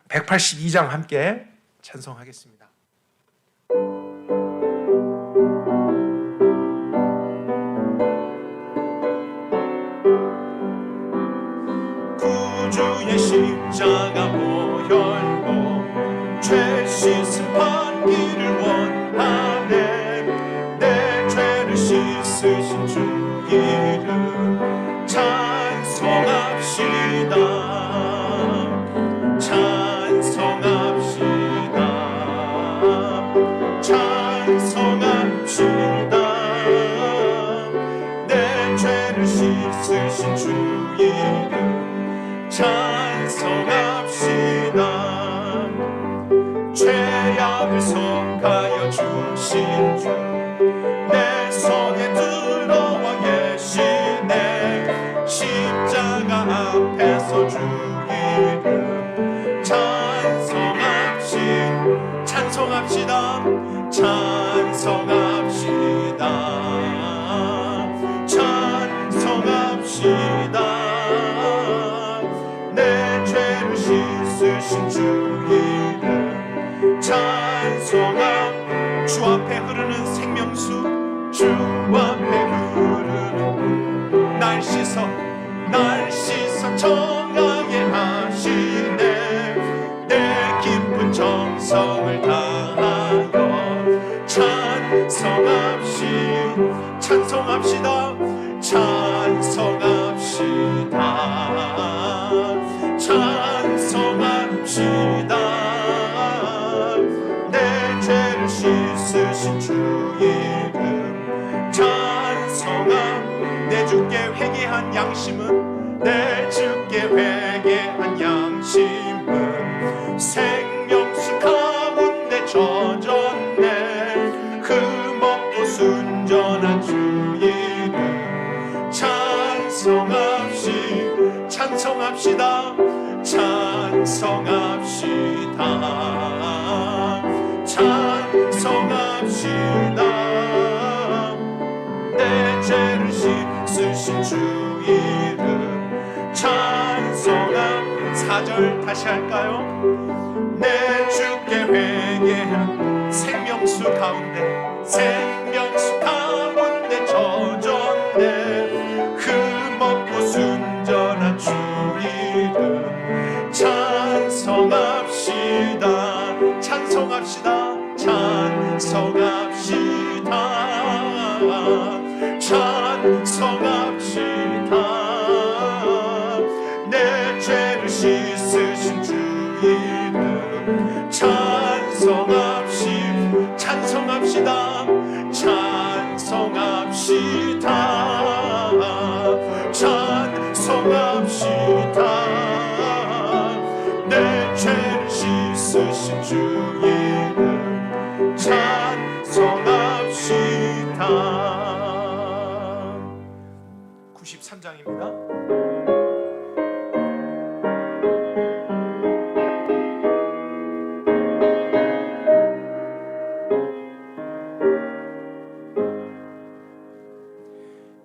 182장 함께 찬송하겠습니다. 구주의 십자가 보혈로 죄 씻은 판기를 원하네. 내 죄를 씻으신 주 이름 찬송합시다. 찬송합시다. 찬송합시다. 내 죄를 씻으신 주 이름 찬송합시다. 죄악을 속하여 주신 주 내 손에 들어와 계시네. 십자가 앞에서 주 이름 찬송합시다. 찬송합시다. 찬송합시다. 내 죄를 씻으신 주 이름 찬송함. 주 앞에 흐르는 생명수, 주 앞에 흐르는 날 씻어 정하게 하시네. 내 깊은 정성을 다하여 찬송합시다. 찬송합시다. 내 죄를 씻으신 주 이름 찬송함. 내 주께 회개한 양심은, 내 주께 회개한 양심은 생명수 가운데 젖었네. 흠없고 순전한 주 이름 찬송합시다. 내 죄를 씻으신 주 이름 찬송함. 4절 다시 할까요? 내 주께 회개한 생명수 가운데 젖었네. 흠없고 순전한 주 이름 찬송합시다. 내 죄를 씻으신 주 이름 찬송합시다. 내 죄를 씻으신 주 이름 찬송합시다. 93장입니다.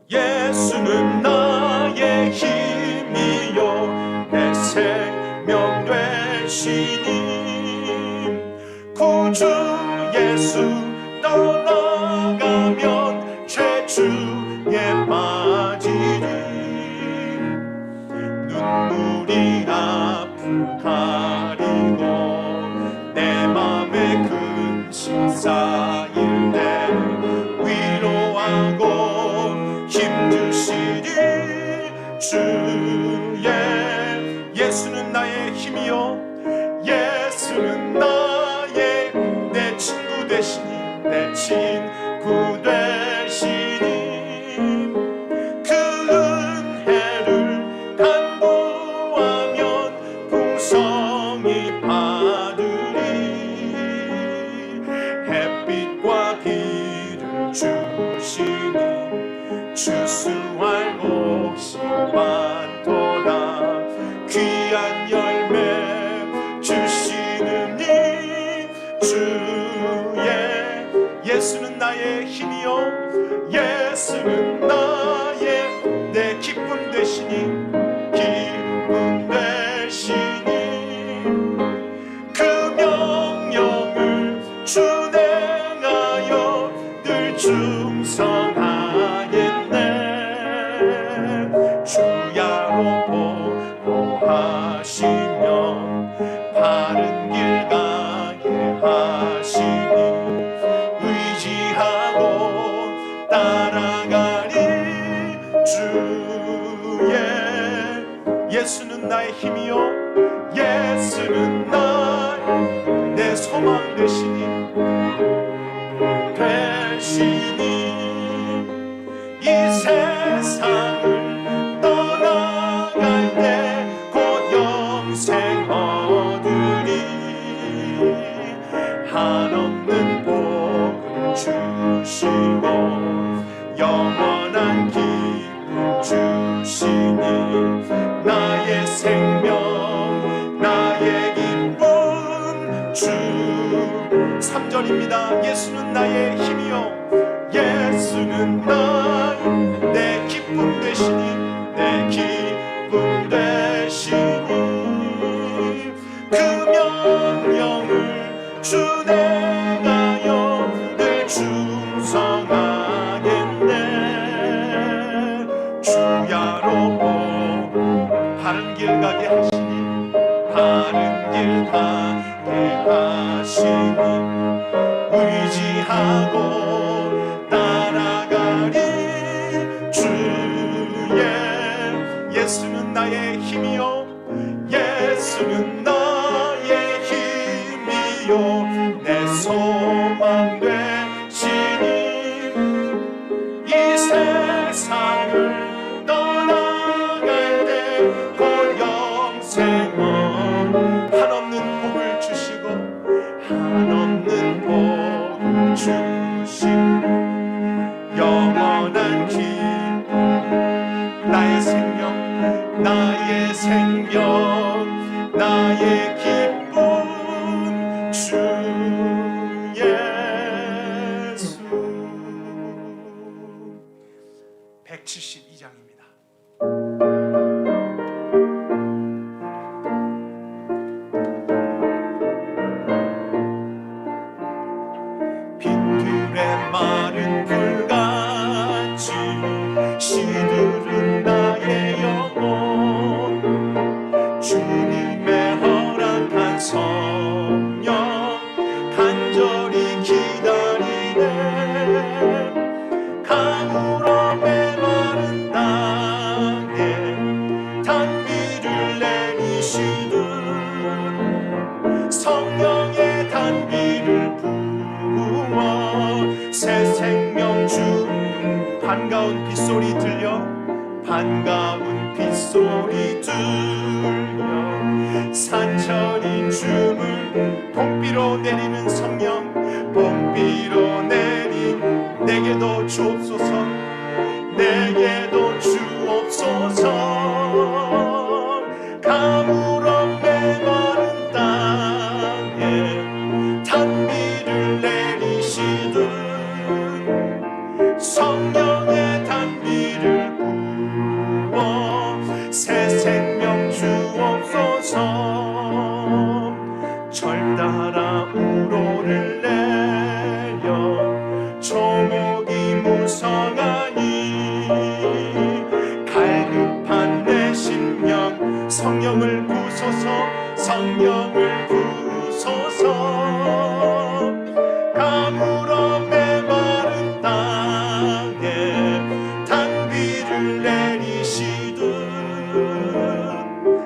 예수는 나의 힘이요 내 생명 되시니. 구주 예수 떠나가면 죄주에 빠지니. 눈물이 아픔 가리고 내 맘에 근심 쌓일 때 위로하고 힘주시니. 주의 예수는 나의 힘이요 예수는 나의 내 친구 되시니. 내 친구 되시니. 그 은혜를 간구하면 풍성히 받으리. 햇빛과 비를 주시니 주수할 곳이 많도다. 귀한 열매 주시느니. 주의 예수는 나의 힘이요 예수는 나의 내 기쁨 되시니. 기쁨 되시니. 하시며 바른 길 가게 하시니 의지하고 따라가리 주의 예수는 나의 힘이요 예수는 내 소망 되시니 이 세상을 떠나갈 때 곧 영생 얻으리 한없는 복을 주시고 영원한 기쁨 주시니 나의 생명 나의 기쁨 주 3절입니다. 예수는 나의 힘이요 예수는 내 기쁨 되시니 내 기쁨 되시니 그 명령을 주 내가요 늘 충성하겠네 주야로 바른 길 가게 하시니 바른 길 가게 하시니 의지하고 예수는 나의 힘이요 예수는 나의 힘이요 내 소망 되시니 이 세상을 떠나갈 때 곧 영생은 한없는 복을 주시고 한없는 복을 주시고 영원한 기쁨 나의 생명 나의 기쁨 주 예수 172장입니다. 빈들의 마른 불같이 시들은 나의 영혼 주님의 허락한 성령 간절히 기다리네 가물어 메마른 땅에 단비를 내리시듯 성령의 단비를 부어 새 생명 주 반가운 빗소리 들려 반가운 빗소리 들려 산천이 춤을 봄비로 내리는 성령 봄비로 내린 내게도 주옵소서 내게도 주옵소서 가물어 메마른 땅에 단비를 내리시듯 성령의 단비를 부어 새 생명 주옵소서 절 따라 우로를 내려 초목이 무성하니 갈급한 내 심령 성령을 부소서 성령을 부소서 가물어 메마른 땅에 단비를 내리시듯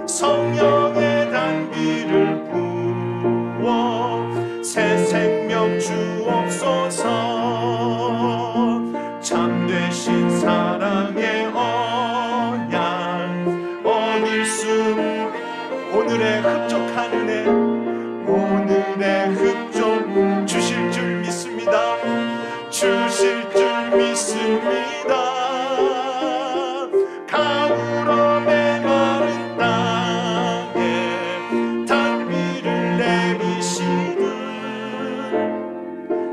성령의 단비를 부어 새 생명 주옵소서 참되신 사랑의 언약 어길 수 오늘의 흡족한 은혜 오늘의 흡족 주실 줄 믿습니다 주실 줄 믿습니다 가물어 메마른 땅에 단비를 내리시듯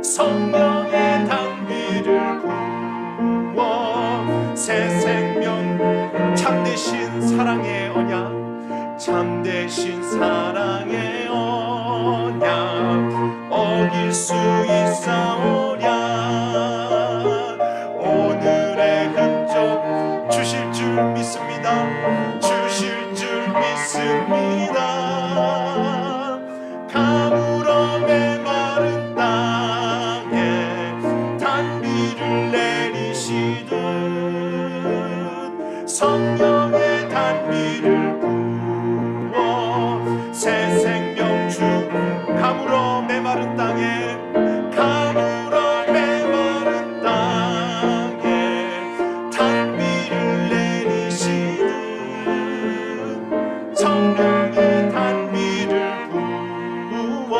성령의 단비를 부어 새 생명 참되신 사랑의 언약 참되신 사랑의 언약 어길 수 있사오랴 오늘의 흔적 주실 줄 믿습니다 주실 줄 믿습니다 있습니다. 가물어 메마른 땅에 단비를 내리시듯 성령의 단비를 부어 새 생명 주 가물어 메마른 땅에 가물어 메마른 땅에 단비를 내리시듯 성령의 단비를 부어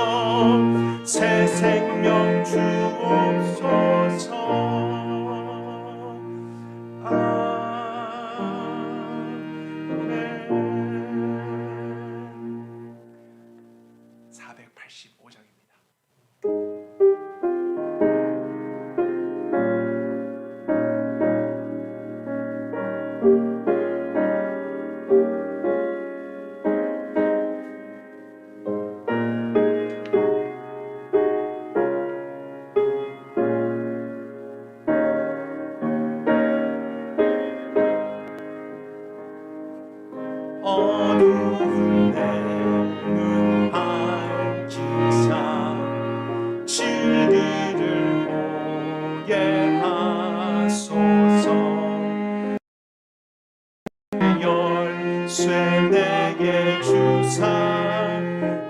새 생명 주옵소서. 아멘. 485장입니다. 어두운 내눈 밝히사 진리를 보게 하소서. 열쇠 내게 주사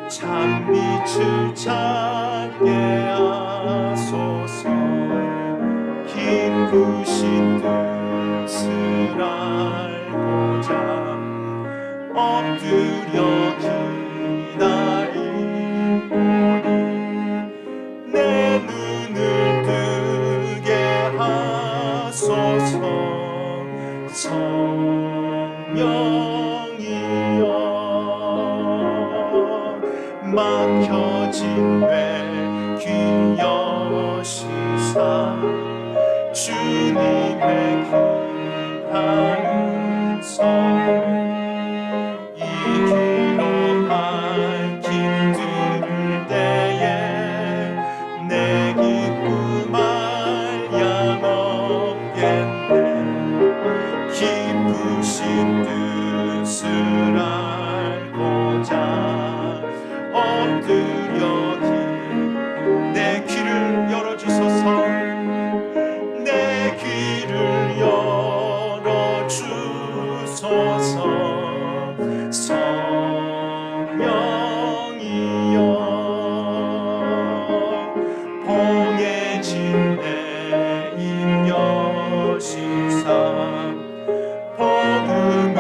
참빛을 찾게 하소서. 기쁘신 뜻을 알고자 엎드려 기다리오니 내 눈을 뜨게 하소서. 성령이여 막혀진 뇌 귀 여시사 주님의 귀한 성 이 길로 밝힌 들을 때에 내 기쁨 알량 없겠네. 기쁘신 뜻을 알고자 엎드려 내 귀를 열어주소서. 내 귀를 열어주소서. 성령이여 봉해진 내 입 여시사 복음을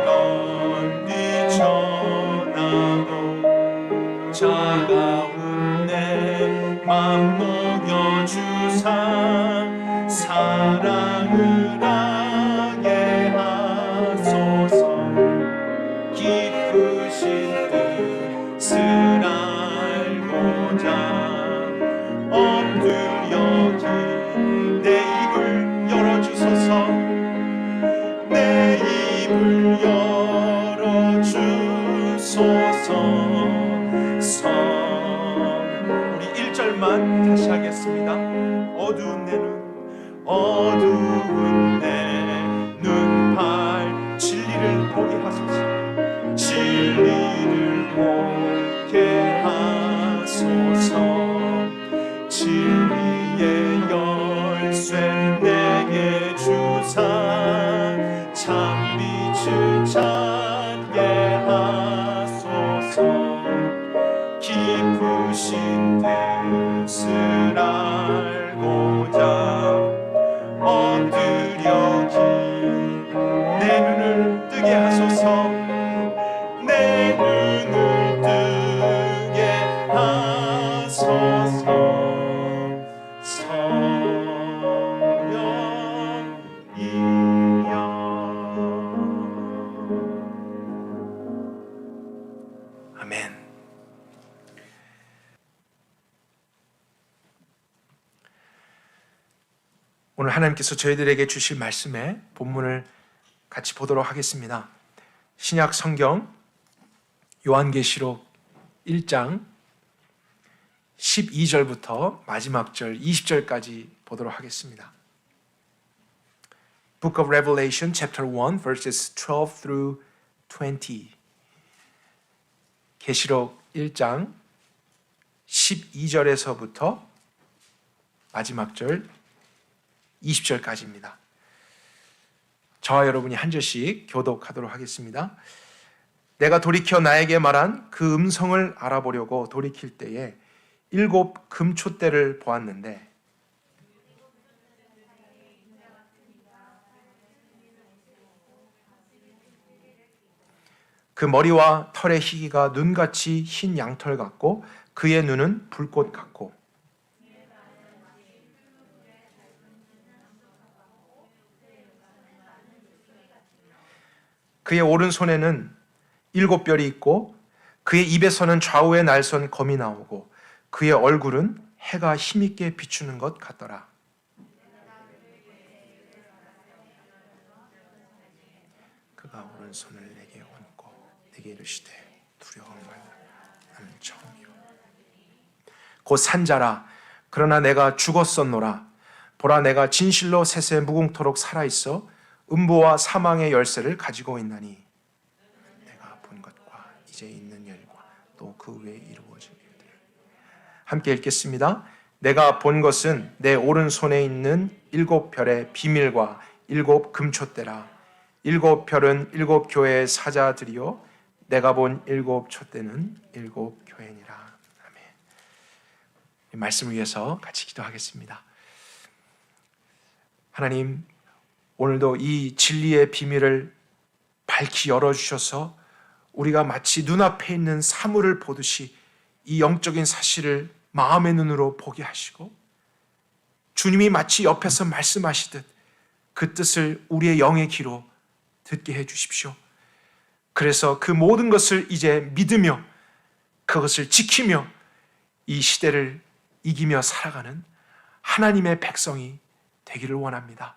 널리 전하고 차가운 내 맘 녹여주사 사랑을 하게 하소서. 기쁘신 뜻을 알고자 엎드려 내 입을 열어주소서. 내 입을 열어주소서. 우리 1절만 다시 하겠습니다. 어두운 내 눈 밝 진리를 보게 하소서. 진리를 보게 하소서. 진리의 열쇠 내게 주사 참빛을 찾게 하소서. 기쁘신 뜻을 알고자 엎드려 내 눈을 뜨게 하소서. 내 눈을 뜨게 하소서. 성령이여 아멘. 오늘 하나님께서 저희들에게 주실 말씀의 본문을 같이 보도록 하겠습니다. 신약 성경 요한계시록 1장 12절부터 마지막 절 20절까지 보도록 하겠습니다. Book of Revelation chapter 1 verses 12 through 20. 계시록 1장 12절에서부터 마지막 절 20절까지입니다. 저와 여러분이 한 절씩 교독하도록 하겠습니다. 내가 돌이켜 나에게 말한 그 음성을 알아보려고 돌이킬 때에 7 금촛대를 보았는데 그 머리와 털의 희기가 눈같이 흰 양털 같고 그의 눈은 불꽃 같고 그의 오른손에는 7 별이 있고 그의 입에서는 좌우에 날선 검이 나오고 그의 얼굴은 해가 힘있게 비추는 것 같더라. 그가 오른손을 내게 얹고 내게 이르시되 두려워 말라 나는 처음이요 곧 산자라 그러나 내가 죽었었노라 보라 내가 진실로 셋에 무궁토록 살아있어 음부와 사망의 열쇠를 가지고 있나니 내가 본 것과 이제 있는 일과 또 그 외에 이루어질 일들 함께 읽겠습니다. 내가 본 것은 내 오른손에 있는 7 별의 비밀과 7 금촛대라. 7 별은 7 교회의 사자들이요 내가 본 7 촛대는 7 교회니라. 아멘. 이 말씀을 위해서 같이 기도하겠습니다. 하나님, 오늘도 이 진리의 비밀을 밝히 열어주셔서 우리가 마치 눈앞에 있는 사물을 보듯이 이 영적인 사실을 마음의 눈으로 보게 하시고 주님이 마치 옆에서 말씀하시듯 그 뜻을 우리의 영의 귀로 듣게 해주십시오. 그래서 그 모든 것을 이제 믿으며 그것을 지키며 이 시대를 이기며 살아가는 하나님의 백성이 되기를 원합니다.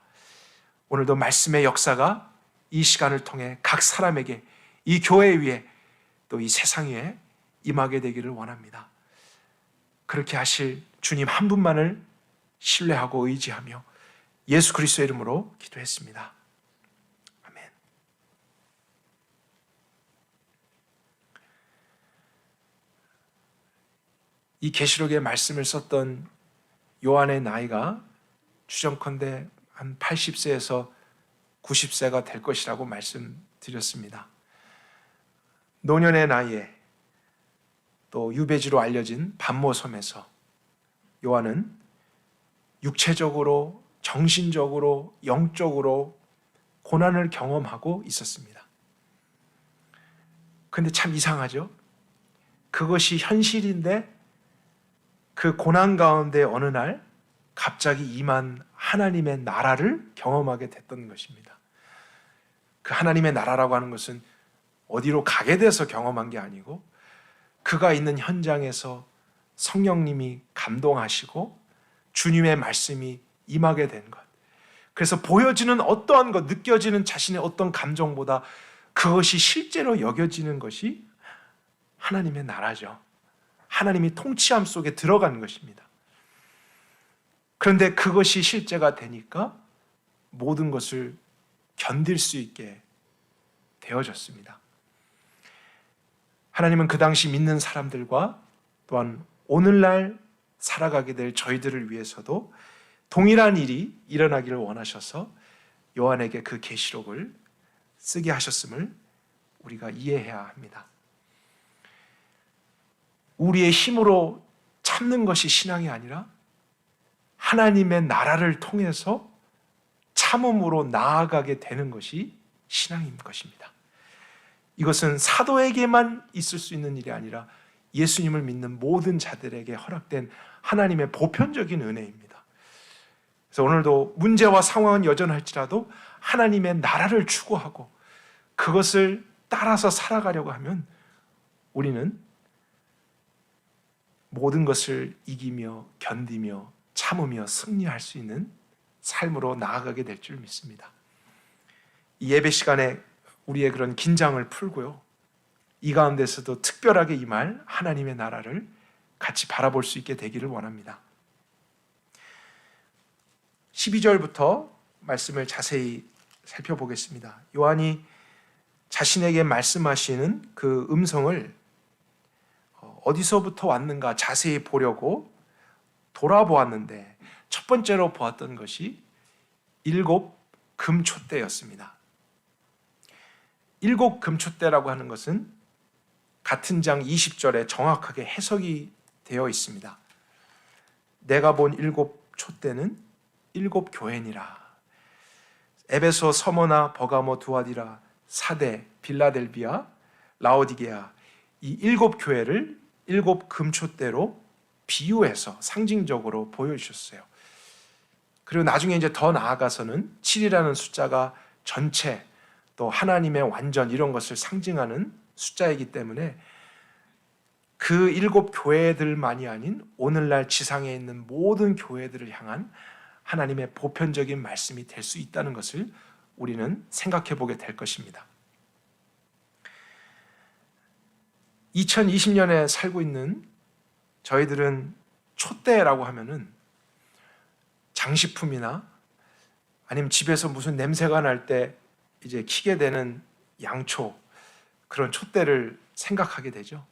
오늘도 말씀의 역사가 이 시간을 통해 각 사람에게 이 교회 위에 또 이 세상 위에 임하게 되기를 원합니다. 그렇게 하실 주님 한 분만을 신뢰하고 의지하며 예수 그리스도의 이름으로 기도했습니다. 아멘. 이 계시록의 말씀을 썼던 요한의 나이가 추정컨대 한 80세에서 90세가 될 것이라고 말씀드렸습니다. 노년의 나이에 또 유배지로 알려진 반모섬에서 요한은 육체적으로, 정신적으로, 영적으로 고난을 경험하고 있었습니다. 그런데 참 이상하죠? 그것이 현실인데 그 고난 가운데 어느 날 갑자기 임한 하나님의 나라를 경험하게 됐던 것입니다. 그 하나님의 나라라고 하는 것은 어디로 가게 돼서 경험한 게 아니고 그가 있는 현장에서 성령님이 감동하시고 주님의 말씀이 임하게 된 것. 그래서 보여지는 어떠한 것, 느껴지는 자신의 어떤 감정보다 그것이 실제로 여겨지는 것이 하나님의 나라죠. 하나님이 통치함 속에 들어간 것입니다. 그런데 그것이 실제가 되니까 모든 것을 견딜 수 있게 되어졌습니다. 하나님은 그 당시 믿는 사람들과 또한 오늘날 살아가게 될 저희들을 위해서도 동일한 일이 일어나기를 원하셔서 요한에게 그 계시록을 쓰게 하셨음을 우리가 이해해야 합니다. 우리의 힘으로 참는 것이 신앙이 아니라 하나님의 나라를 통해서 참음으로 나아가게 되는 것이 신앙인 것입니다. 이것은 사도에게만 있을 수 있는 일이 아니라 예수님을 믿는 모든 자들에게 허락된 하나님의 보편적인 은혜입니다. 그래서 오늘도 문제와 상황은 여전할지라도 하나님의 나라를 추구하고 그것을 따라서 살아가려고 하면 우리는 모든 것을 이기며 견디며 참으며 승리할 수 있는 삶으로 나아가게 될 줄 믿습니다. 이 예배 시간에 우리의 그런 긴장을 풀고요, 이 가운데서도 특별하게 임할 하나님의 나라를 같이 바라볼 수 있게 되기를 원합니다. 12절부터 말씀을 자세히 살펴보겠습니다. 요한이 자신에게 말씀하시는 그 음성을 어디서부터 왔는가 자세히 보려고 돌아보았는데 첫 번째로 보았던 것이 7 금촛대였습니다. 7 금촛대라고 하는 것은 같은 장 20절에 정확하게 해석이 되어 있습니다. 내가 본 7 촛대는 7 교회니라. 에베소, 서머나, 버가모, 두아디라, 사대, 빌라델비아, 라오디게아, 이 7 교회를 7 금촛대로 비유해서 상징적으로 보여주셨어요. 그리고 나중에 이제 더 나아가서는 7이라는 숫자가 전체, 또 하나님의 완전, 이런 것을 상징하는 숫자이기 때문에 그 7 교회들만이 아닌 오늘날 지상에 있는 모든 교회들을 향한 하나님의 보편적인 말씀이 될 수 있다는 것을 우리는 생각해 보게 될 것입니다. 2020년에 살고 있는 저희들은 촛대라고 하면은 장식품이나 아니면 집에서 무슨 냄새가 날 때 이제 켜게 되는 양초, 그런 촛대를 생각하게 되죠.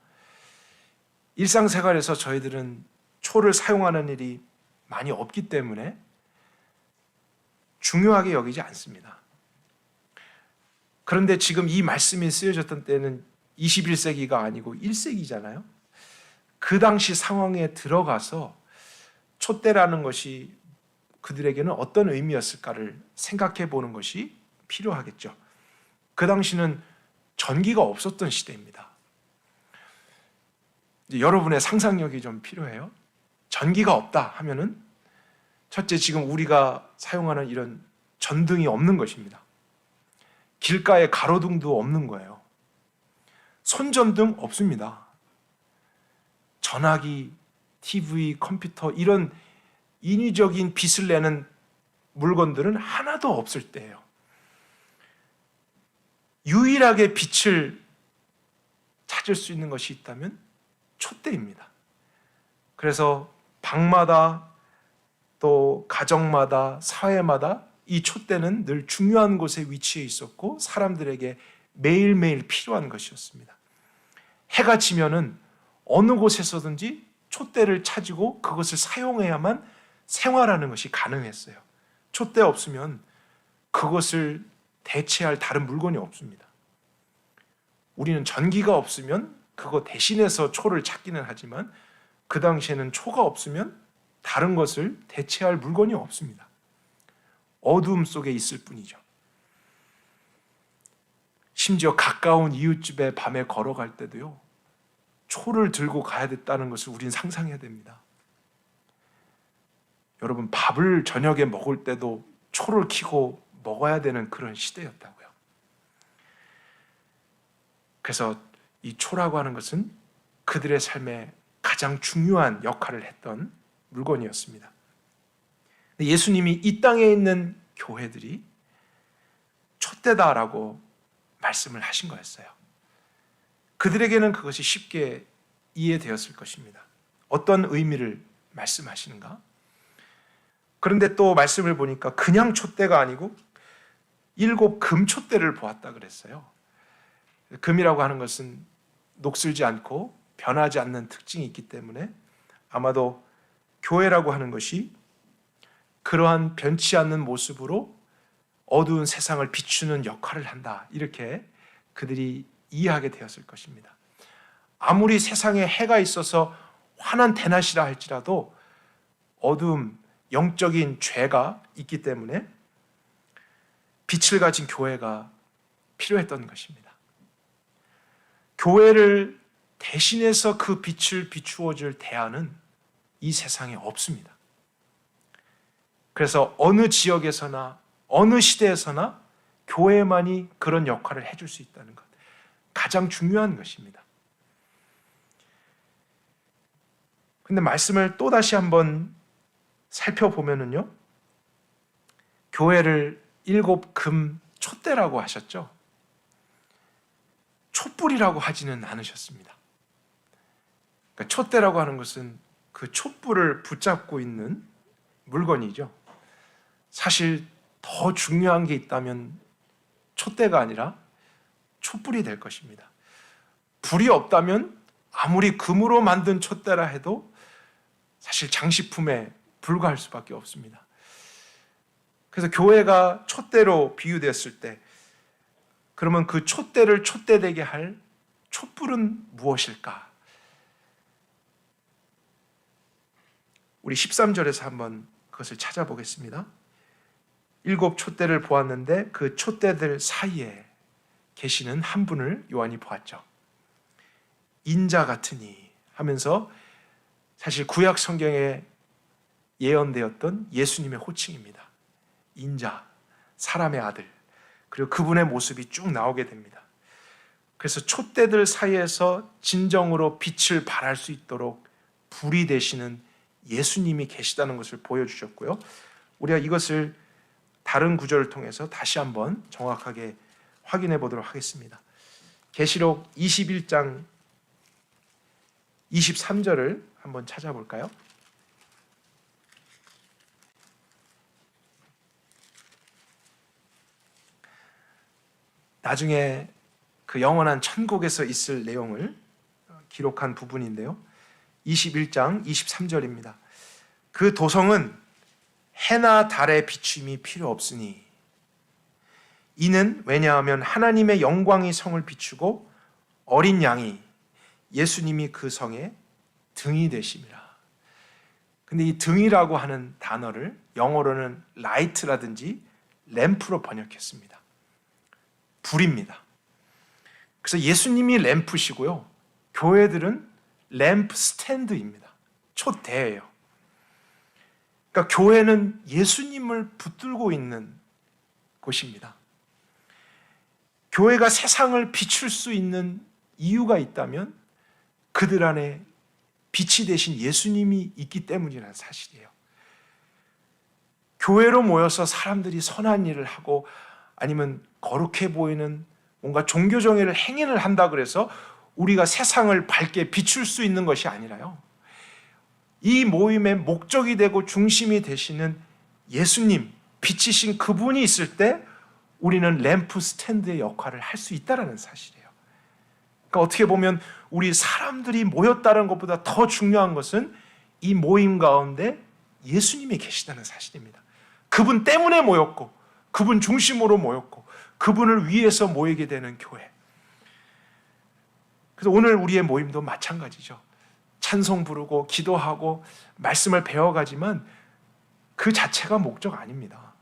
일상생활에서 저희들은 초를 사용하는 일이 많이 없기 때문에 중요하게 여기지 않습니다. 그런데 지금 이 말씀이 쓰여졌던 때는 21세기가 아니고 1세기잖아요. 그 당시 상황에 들어가서 촛대라는 것이 그들에게는 어떤 의미였을까를 생각해 보는 것이 필요하겠죠. 그 당시는 전기가 없었던 시대입니다. 이제 여러분의 상상력이 좀 필요해요. 전기가 없다 하면은 첫째, 지금 우리가 사용하는 이런 전등이 없는 것입니다. 길가에 가로등도 없는 거예요. 손전등 없습니다. 전화기, TV, 컴퓨터, 이런 인위적인 빛을 내는 물건들은 하나도 없을 때예요. 유일하게 빛을 찾을 수 있는 것이 있다면 촛대입니다. 그래서 방마다, 또 가정마다, 사회마다 이 촛대는 늘 중요한 곳에 위치해 있었고 사람들에게 매일매일 필요한 것이었습니다. 해가 지면은 어느 곳에서든지 촛대를 찾고 그것을 사용해야만 생활하는 것이 가능했어요. 촛대 없으면 그것을 대체할 다른 물건이 없습니다. 우리는 전기가 없으면 그거 대신해서 초를 찾기는 하지만 그 당시에는 초가 없으면 다른 것을 대체할 물건이 없습니다. 어두움 속에 있을 뿐이죠. 심지어 가까운 이웃집에 밤에 걸어갈 때도요, 초를 들고 가야 됐다는 것을 우리는 상상해야 됩니다. 여러분, 밥을 저녁에 먹을 때도 초를 켜고 먹어야 되는 그런 시대였다고요. 그래서 이 초라고 하는 것은 그들의 삶에 가장 중요한 역할을 했던 물건이었습니다. 예수님이 이 땅에 있는 교회들이 촛대다라고 말씀을 하신 거였어요. 그들에게는 그것이 쉽게 이해되었을 것입니다. 어떤 의미를 말씀하시는가? 그런데 또 말씀을 보니까 그냥 촛대가 아니고 7 금촛대를 보았다 그랬어요. 금이라고 하는 것은 녹슬지 않고 변하지 않는 특징이 있기 때문에 아마도 교회라고 하는 것이 그러한 변치 않는 모습으로 어두운 세상을 비추는 역할을 한다, 이렇게 그들이 이해하게 되었을 것입니다. 아무리 세상에 해가 있어서 환한 대낮이라 할지라도 어두움, 영적인 죄가 있기 때문에 빛을 가진 교회가 필요했던 것입니다. 교회를 대신해서 그 빛을 비추어 줄 대안은 이 세상에 없습니다. 그래서 어느 지역에서나 어느 시대에서나 교회만이 그런 역할을 해줄 수 있다는 것, 가장 중요한 것입니다. 근데 말씀을 또 다시 한번 살펴보면은요, 교회를 7 금 촛대라고 하셨죠. 촛불이라고 하지는 않으셨습니다. 그러니까 촛대라고 하는 것은 그 촛불을 붙잡고 있는 물건이죠. 사실 더 중요한 게 있다면 촛대가 아니라 촛불이 될 것입니다. 불이 없다면 아무리 금으로 만든 촛대라 해도 사실 장식품에 불과할 수밖에 없습니다. 그래서 교회가 촛대로 비유되었을 때 그러면 그 촛대를 촛대되게 할 촛불은 무엇일까? 우리 13절에서 한번 그것을 찾아보겠습니다. 7 촛대를 보았는데 그 촛대들 사이에 계시는 한 분을 요한이 보았죠. 인자 같으니 하면서 사실 구약 성경에 예언되었던 예수님의 호칭입니다. 인자, 사람의 아들, 그리고 그분의 모습이 쭉 나오게 됩니다. 그래서 촛대들 사이에서 진정으로 빛을 발할 수 있도록 불이 되시는 예수님이 계시다는 것을 보여주셨고요. 우리가 이것을 다른 구절을 통해서 다시 한번 정확하게 확인해 보도록 하겠습니다. 계시록 21장 23절을 한번 찾아볼까요? 나중에 그 영원한 천국에서 있을 내용을 기록한 부분인데요. 21장 23절입니다. 그 도성은 해나 달의 비춤이 필요 없으니 이는 왜냐하면 하나님의 영광이 성을 비추고 어린 양이 예수님이 그 성의 등이 되심이라. 근데 이 등이라고 하는 단어를 영어로는 라이트라든지 램프로 번역했습니다. 불입니다. 그래서 예수님이 램프시고요. 교회들은 램프 스탠드입니다. 촛대예요. 그러니까 교회는 예수님을 붙들고 있는 곳입니다. 교회가 세상을 비출 수 있는 이유가 있다면 그들 안에 빛이 되신 예수님이 있기 때문이라는 사실이에요. 교회로 모여서 사람들이 선한 일을 하고 아니면 거룩해 보이는 뭔가 종교정의를 행위를 한다 그래서 우리가 세상을 밝게 비출 수 있는 것이 아니라요. 이 모임의 목적이 되고 중심이 되시는 예수님, 빛이신 그분이 있을 때 우리는 램프 스탠드의 역할을 할 수 있다는 사실이에요. 그러니까 어떻게 보면 우리 사람들이 모였다는 것보다 더 중요한 것은 이 모임 가운데 예수님이 계시다는 사실입니다. 그분 때문에 모였고 그분 중심으로 모였고 그분을 위해서 모이게 되는 교회. 그래서 오늘 우리의 모임도 마찬가지죠. 찬송 부르고 기도하고 말씀을 배워가지만 그 자체가 목적 아닙니다.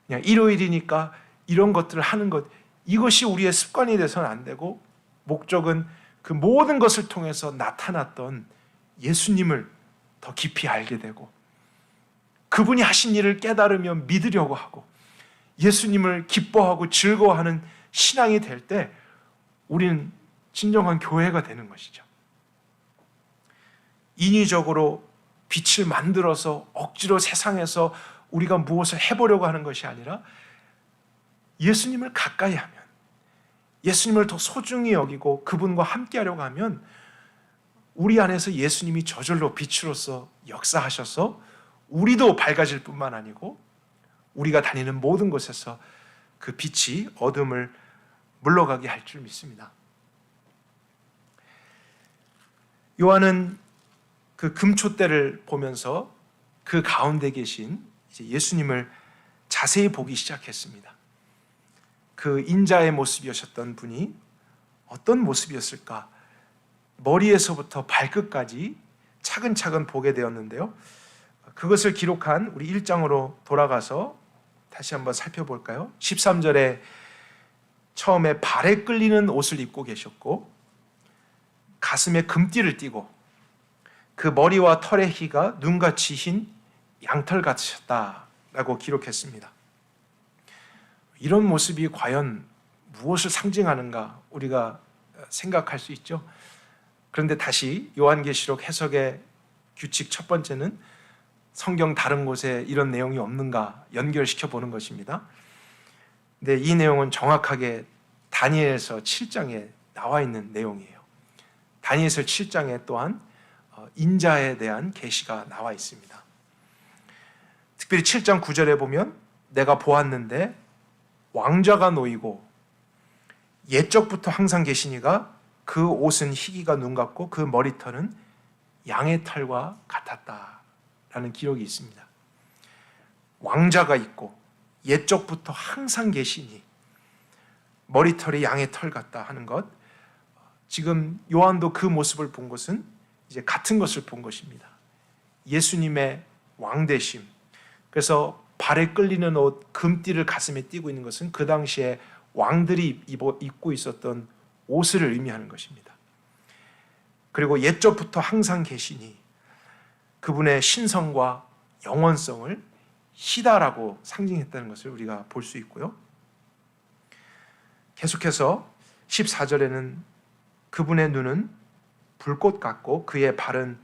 그냥 일요일이니까 이런 것들을 하는 것, 이것이 우리의 습관이 돼서는 안 되고 목적은 그 모든 것을 통해서 나타났던 예수님을 더 깊이 알게 되고 그분이 하신 일을 깨달으며 믿으려고 하고 예수님을 기뻐하고 즐거워하는 신앙이 될 때 우리는 진정한 교회가 되는 것이죠. 인위적으로 빛을 만들어서 억지로 세상에서 우리가 무엇을 해보려고 하는 것이 아니라 예수님을 가까이 하면, 예수님을 더 소중히 여기고 그분과 함께 하려고 하면 우리 안에서 예수님이 저절로 빛으로서 역사하셔서 우리도 밝아질 뿐만 아니고 우리가 다니는 모든 곳에서 그 빛이 어둠을 물러가게 할 줄 믿습니다. 요한은 그 금촛대를 보면서 그 가운데 계신 이제 예수님을 자세히 보기 시작했습니다. 그 인자의 모습이셨던 분이 어떤 모습이었을까? 머리에서부터 발끝까지 차근차근 보게 되었는데요. 그것을 기록한 우리 1장으로 돌아가서 다시 한번 살펴볼까요? 13절에 처음에 발에 끌리는 옷을 입고 계셨고 가슴에 금띠를 띠고 그 머리와 털의 희가 눈같이 흰 양털 같으셨다라고 기록했습니다. 이런 모습이 과연 무엇을 상징하는가 우리가 생각할 수 있죠. 그런데 다시 요한계시록 해석의 규칙 첫 번째는 성경 다른 곳에 이런 내용이 없는가 연결시켜 보는 것입니다. 근데 이 내용은 정확하게 다니엘서 7장에 나와 있는 내용이에요. 다니엘서 7장에 또한 인자에 대한 계시가 나와 있습니다. 특별히 7장 9절에 보면 내가 보았는데 왕좌가 놓이고 옛적부터 항상 계시니가 그 옷은 희기가 눈 같고 그 머리털은 양의 털과 같았다라는 기록이 있습니다. 왕자가 있고 옛적부터 항상 계시니 머리털이 양의 털 같다 하는 것, 지금 요한도 그 모습을 본 것은 이제 같은 것을 본 것입니다. 예수님의 왕되심. 그래서 발에 끌리는 옷, 금띠를 가슴에 띠고 있는 것은 그 당시에 왕들이 입고 있었던 옷을 의미하는 것입니다. 그리고 옛적부터 항상 계시니 그분의 신성과 영원성을 희다라고 상징했다는 것을 우리가 볼 수 있고요. 계속해서 14절에는 그분의 눈은 불꽃 같고 그의 발은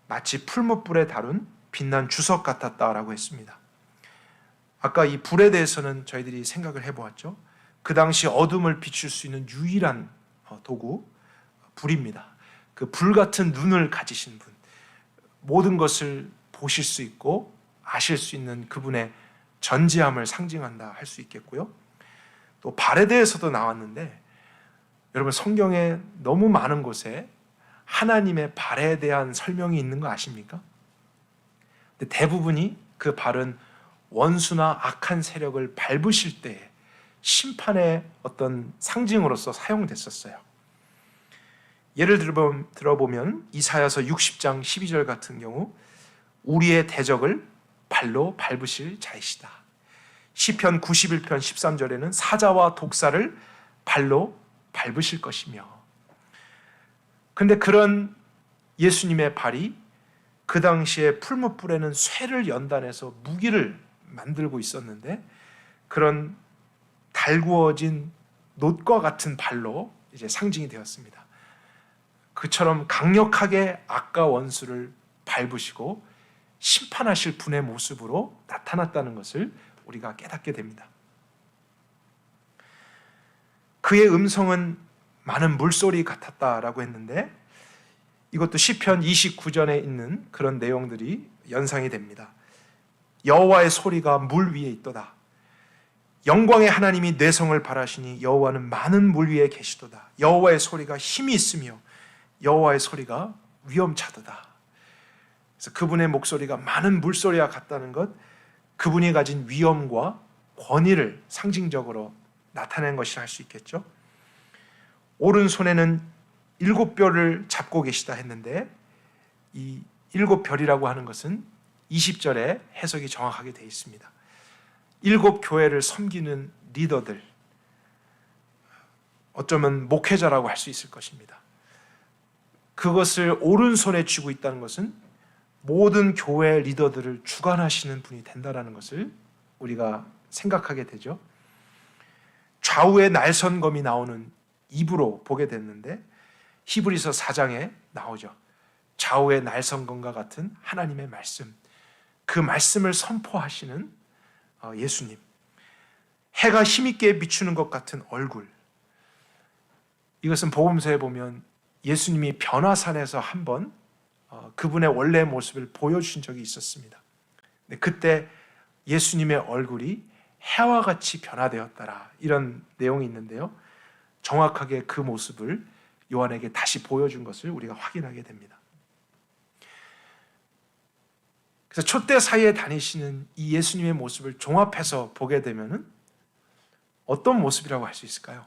마치 풀무불에 다룬 빛난 주석 같았다라고 했습니다. 아까 이 불에 대해서는 저희들이 생각을 해보았죠. 그 당시 어둠을 비출 수 있는 유일한 도구, 불입니다. 그 불 같은 눈을 가지신 분, 모든 것을 보실 수 있고 아실 수 있는 그분의 전지함을 상징한다 할 수 있겠고요. 또 발에 대해서도 나왔는데, 여러분 성경에 너무 많은 곳에 하나님의 발에 대한 설명이 있는 거 아십니까? 근데 대부분이 그 발은 원수나 악한 세력을 밟으실 때 심판의 어떤 상징으로서 사용됐었어요. 예를 들어보면 이사야서 60장 12절 같은 경우 우리의 대적을 발로 밟으실 자이시다. 시편 91편 13절에는 사자와 독사를 발로 밟으실 것이며, 근데 그런 예수님의 발이 그 당시에 풀무불에는 쇠를 연단해서 무기를 만들고 있었는데 그런 달구어진 놋과 같은 발로 이제 상징이 되었습니다. 그처럼 강력하게 악과 원수를 밟으시고 심판하실 분의 모습으로 나타났다는 것을 우리가 깨닫게 됩니다. 그의 음성은 많은 물소리 같았다라고 했는데 이것도 시편 29전에 있는 그런 내용들이 연상이 됩니다. 여호와의 소리가 물 위에 있도다. 영광의 하나님이 뇌성을 발하시니 여호와는 많은 물 위에 계시도다. 여호와의 소리가 힘이 있으며 여호와의 소리가 위엄차도다. 그래서 그분의 목소리가 많은 물소리와 같다는 것, 그분이 가진 위엄과 권위를 상징적으로 나타낸 것이라 할 수 있겠죠. 오른손에는 7별을 잡고 계시다 했는데 이 7별이라고 하는 것은 20절에 해석이 정확하게 되어 있습니다. 7 교회를 섬기는 리더들, 어쩌면 목회자라고 할 수 있을 것입니다. 그것을 오른손에 쥐고 있다는 것은 모든 교회 리더들을 주관하시는 분이 된다는 것을 우리가 생각하게 되죠. 좌우에 날선검이 나오는 입으로 보게 됐는데 히브리서 4장에 나오죠. 좌우의 날선검과 같은 하나님의 말씀, 그 말씀을 선포하시는 예수님, 해가 힘있게 비추는 것 같은 얼굴, 이것은 복음서에 보면 예수님이 변화산에서 한번 그분의 원래 모습을 보여주신 적이 있었습니다. 근데 그때 예수님의 얼굴이 해와 같이 변화되었더라, 이런 내용이 있는데요. 정확하게 그 모습을 요한에게 다시 보여준 것을 우리가 확인하게 됩니다. 그래서 촛대 사이에 다니시는 이 예수님의 모습을 종합해서 보게 되면 어떤 모습이라고 할 수 있을까요?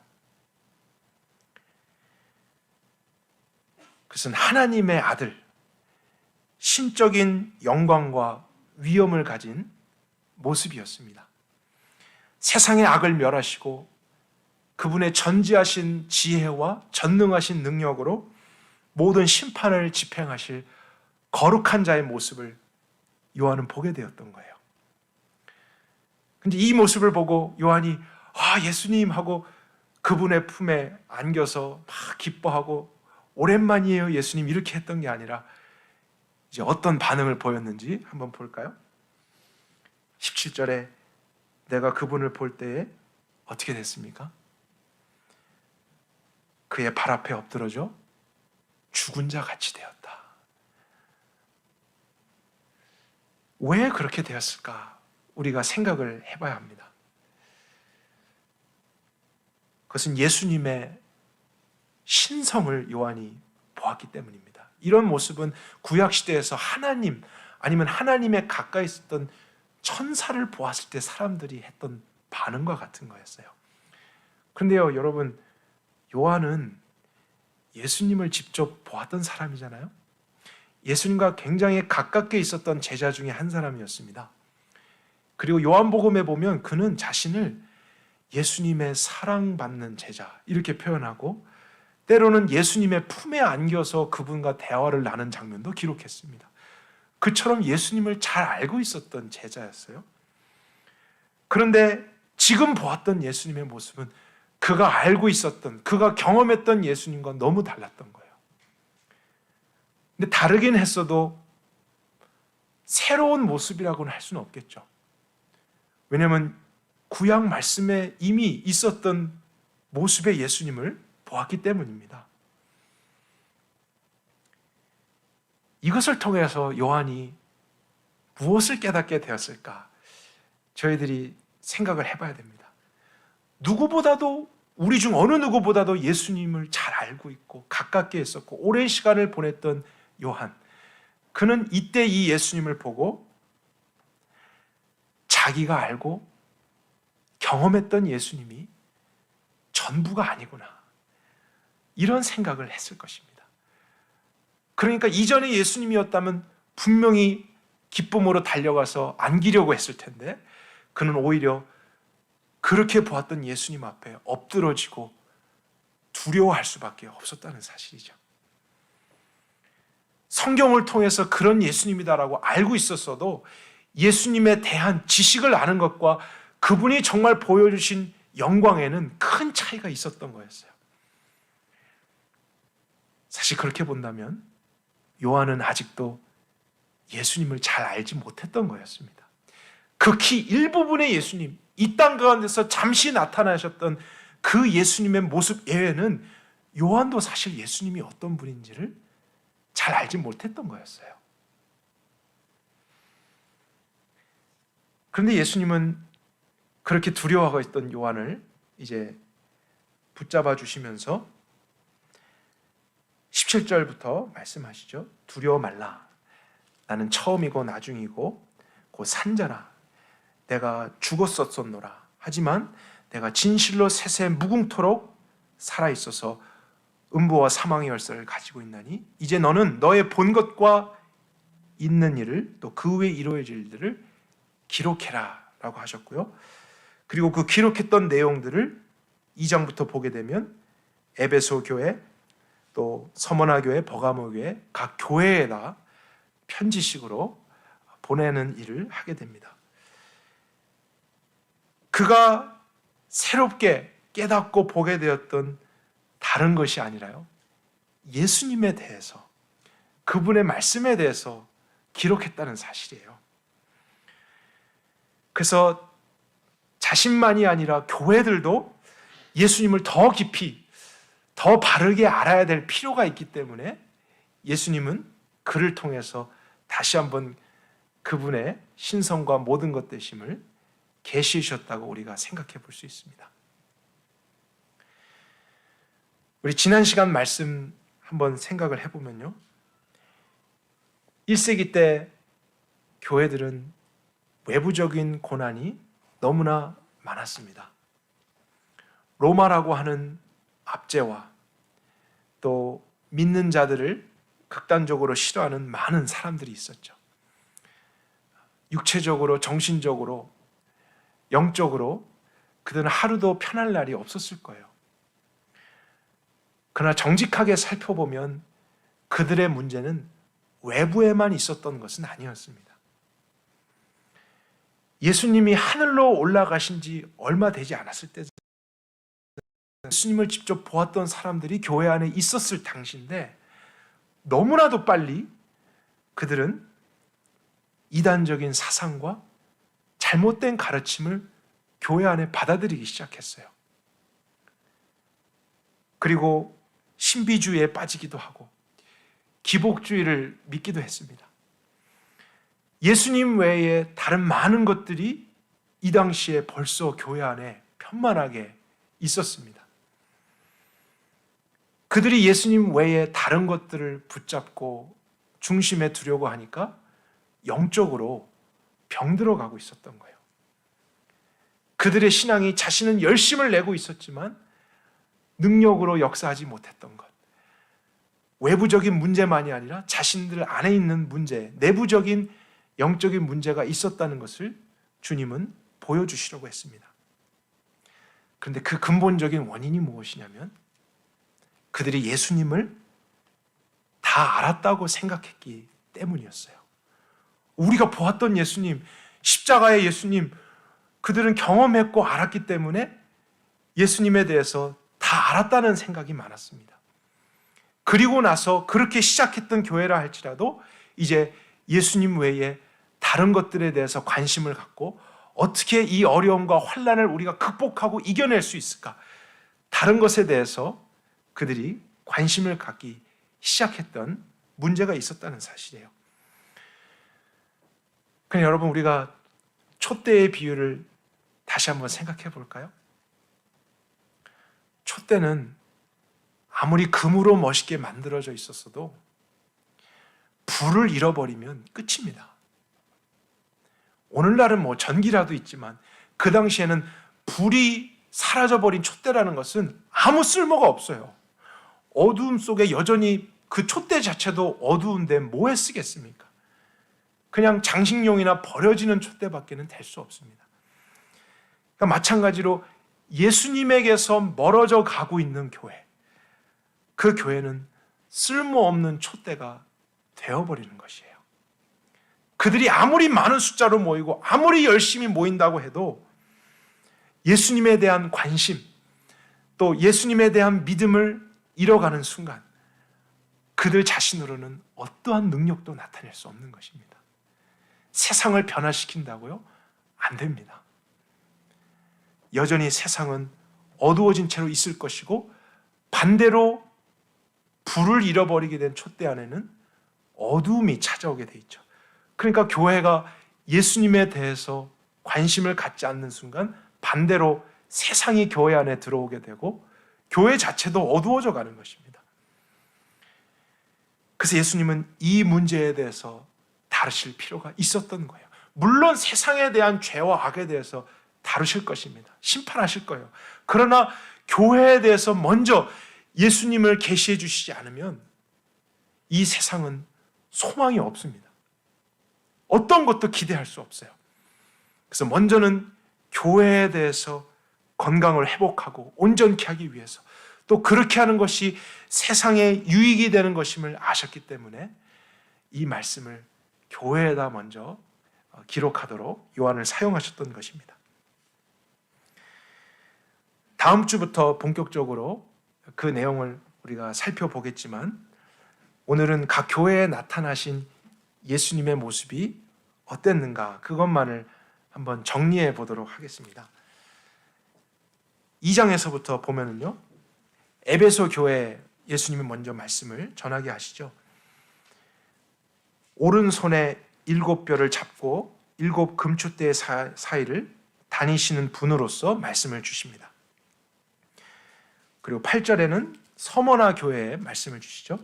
그것은 하나님의 아들, 신적인 영광과 위엄을 가진 모습이었습니다. 세상의 악을 멸하시고 그분의 전지하신 지혜와 전능하신 능력으로 모든 심판을 집행하실 거룩한 자의 모습을 요한은 보게 되었던 거예요. 근데 이 모습을 보고 요한이 예수님 하고 그분의 품에 안겨서 막 기뻐하고 오랜만이에요 예수님 이렇게 했던 게 아니라 이제 어떤 반응을 보였는지 한번 볼까요? 17절에 내가 그분을 볼 때에 어떻게 됐습니까? 그의 발 앞에 엎드러져 죽은 자 같이 되었다. 왜 그렇게 되었을까? 우리가 생각을 해봐야 합니다. 그것은 예수님의 신성을 요한이 보았기 때문입니다. 이런 모습은 구약시대에서 하나님 아니면 하나님에 가까이 있었던 천사를 보았을 때 사람들이 했던 반응과 같은 거였어요. 그런데요, 여러분, 요한은 예수님을 직접 보았던 사람이잖아요. 예수님과 굉장히 가깝게 있었던 제자 중에 한 사람이었습니다. 그리고 요한복음에 보면 그는 자신을 예수님의 사랑받는 제자 이렇게 표현하고 때로는 예수님의 품에 안겨서 그분과 대화를 나눈 장면도 기록했습니다. 그처럼 예수님을 잘 알고 있었던 제자였어요. 그런데 지금 보았던 예수님의 모습은 그가 알고 있었던, 그가 경험했던 예수님과 너무 달랐던 거예요. 근데 다르긴 했어도 새로운 모습이라고는 할 수는 없겠죠. 왜냐하면 구약 말씀에 이미 있었던 모습의 예수님을 보았기 때문입니다. 이것을 통해서 요한이 무엇을 깨닫게 되었을까? 저희들이 생각을 해봐야 됩니다. 누구보다도, 우리 중 어느 누구보다도 예수님을 잘 알고 있고 가깝게 했었고 오랜 시간을 보냈던 요한, 그는 이때 이 예수님을 보고 자기가 알고 경험했던 예수님이 전부가 아니구나, 이런 생각을 했을 것입니다. 그러니까 이전에 예수님이었다면 분명히 기쁨으로 달려가서 안기려고 했을 텐데 그는 오히려 그렇게 보았던 예수님 앞에 엎드러지고 두려워할 수밖에 없었다는 사실이죠. 성경을 통해서 그런 예수님이다라고 알고 있었어도 예수님에 대한 지식을 아는 것과 그분이 정말 보여주신 영광에는 큰 차이가 있었던 거였어요. 사실 그렇게 본다면 요한은 아직도 예수님을 잘 알지 못했던 거였습니다. 극히 일부분의 예수님, 이 땅 가운데서 잠시 나타나셨던 그 예수님의 모습 외에는 요한도 사실 예수님이 어떤 분인지를 잘 알지 못했던 거였어요. 그런데 예수님은 그렇게 두려워하고 있던 요한을 이제 붙잡아 주시면서 17절부터 말씀하시죠. 두려워 말라. 나는 처음이고 나중이고 곧 산자라. 내가 죽었었노라. 하지만 내가 진실로 세세 무궁토록 살아있어서 음부와 사망의 열쇠를 가지고 있나니 이제 너는 너의 본 것과 있는 일을 또 그 후에 이루어질 일들을 기록해라 라고 하셨고요. 그리고 그 기록했던 내용들을 2장부터 보게 되면 에베소 교회, 또 서머나 교회, 버가모 교회 각 교회에다 편지식으로 보내는 일을 하게 됩니다. 그가 새롭게 깨닫고 보게 되었던 다른 것이 아니라요, 예수님에 대해서, 그분의 말씀에 대해서 기록했다는 사실이에요. 그래서 자신만이 아니라 교회들도 예수님을 더 깊이, 더 바르게 알아야 될 필요가 있기 때문에 예수님은 그를 통해서 다시 한번 그분의 신성과 모든 것 되심을 계시해 주셨다고 우리가 생각해 볼 수 있습니다. 우리 지난 시간 말씀 한번 생각을 해보면요, 1세기 때 교회들은 외부적인 고난이 너무나 많았습니다. 로마라고 하는 압제와 또 믿는 자들을 극단적으로 싫어하는 많은 사람들이 있었죠. 육체적으로, 정신적으로, 영적으로 그들은 하루도 편할 날이 없었을 거예요. 그러나 정직하게 살펴보면 그들의 문제는 외부에만 있었던 것은 아니었습니다. 예수님이 하늘로 올라가신 지 얼마 되지 않았을 때 예수님을 직접 보았던 사람들이 교회 안에 있었을 당시인데 너무나도 빨리 그들은 이단적인 사상과 잘못된 가르침을 교회 안에 받아들이기 시작했어요. 그리고 신비주의에 빠지기도 하고 기복주의를 믿기도 했습니다. 예수님 외에 다른 많은 것들이 이 당시에 벌써 교회 안에 편만하게 있었습니다. 그들이 예수님 외에 다른 것들을 붙잡고 중심에 두려고 하니까 영적으로 병들어가고 있었던 거예요. 그들의 신앙이 자신은 열심을 내고 있었지만 능력으로 역사하지 못했던 것. 외부적인 문제만이 아니라 자신들 안에 있는 문제, 내부적인 영적인 문제가 있었다는 것을 주님은 보여주시려고 했습니다. 그런데 그 근본적인 원인이 무엇이냐면 그들이 예수님을 다 알았다고 생각했기 때문이었어요. 우리가 보았던 예수님, 십자가의 예수님, 그들은 경험했고 알았기 때문에 예수님에 대해서 다 알았다는 생각이 많았습니다. 그리고 나서 그렇게 시작했던 교회라 할지라도 이제 예수님 외에 다른 것들에 대해서 관심을 갖고 어떻게 이 어려움과 환난을 우리가 극복하고 이겨낼 수 있을까? 다른 것에 대해서 그들이 관심을 갖기 시작했던 문제가 있었다는 사실이에요. 그럼 여러분, 우리가 촛대의 비유를 다시 한번 생각해 볼까요? 촛대는 아무리 금으로 멋있게 만들어져 있었어도 불을 잃어버리면 끝입니다. 오늘날은 뭐 전기라도 있지만 그 당시에는 불이 사라져버린 촛대라는 것은 아무 쓸모가 없어요. 어두움 속에 여전히 그 촛대 자체도 어두운데 뭐에 쓰겠습니까? 그냥 장식용이나 버려지는 촛대밖에는 될 수 없습니다. 그러니까 마찬가지로 예수님에게서 멀어져 가고 있는 교회, 그 교회는 쓸모없는 촛대가 되어버리는 것이에요. 그들이 아무리 많은 숫자로 모이고 아무리 열심히 모인다고 해도 예수님에 대한 관심, 또 예수님에 대한 믿음을 잃어가는 순간 그들 자신으로는 어떠한 능력도 나타낼 수 없는 것입니다. 세상을 변화시킨다고요? 안 됩니다. 여전히 세상은 어두워진 채로 있을 것이고 반대로 불을 잃어버리게 된 촛대 안에는 어두움이 찾아오게 돼 있죠. 그러니까 교회가 예수님에 대해서 관심을 갖지 않는 순간 반대로 세상이 교회 안에 들어오게 되고 교회 자체도 어두워져 가는 것입니다. 그래서 예수님은 이 문제에 대해서 다루실 필요가 있었던 거예요. 물론 세상에 대한 죄와 악에 대해서 다루실 것입니다. 심판하실 거예요. 그러나 교회에 대해서 먼저 예수님을 계시해 주시지 않으면 이 세상은 소망이 없습니다. 어떤 것도 기대할 수 없어요. 그래서 먼저는 교회에 대해서 건강을 회복하고 온전케 하기 위해서, 또 그렇게 하는 것이 세상에 유익이 되는 것임을 아셨기 때문에 이 말씀을 교회에다 먼저 기록하도록 요한을 사용하셨던 것입니다. 다음 주부터 본격적으로 그 내용을 우리가 살펴보겠지만 오늘은 각 교회에 나타나신 예수님의 모습이 어땠는가, 그것만을 한번 정리해 보도록 하겠습니다. 2장에서부터 보면은요, 에베소 교회에 예수님이 먼저 말씀을 전하게 하시죠. 오른손에 7뼈를 잡고 7 금촛대 사이를 다니시는 분으로서 말씀을 주십니다. 그리고 8절에는 서머나 교회에 말씀을 주시죠.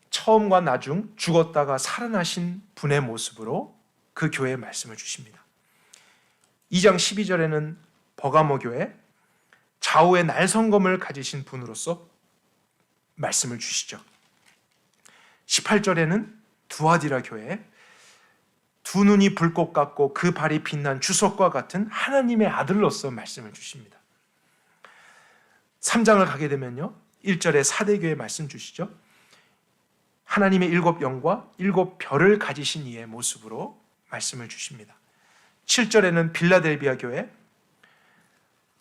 처음과 나중 죽었다가 살아나신 분의 모습으로 그 교회에 말씀을 주십니다. 2장 12절에는 버가모 교회, 좌우에 날성검을 가지신 분으로서 말씀을 주시죠. 18절에는 두아디라 교회, 두 눈이 불꽃 같고 그 발이 빛난 주석과 같은 하나님의 아들로서 말씀을 주십니다. 3장을 가게 되면요, 1절에 사대교회 말씀 주시죠. 하나님의 7 영과 7 별을 가지신 이의 모습으로 말씀을 주십니다. 7절에는 빌라델비아 교회,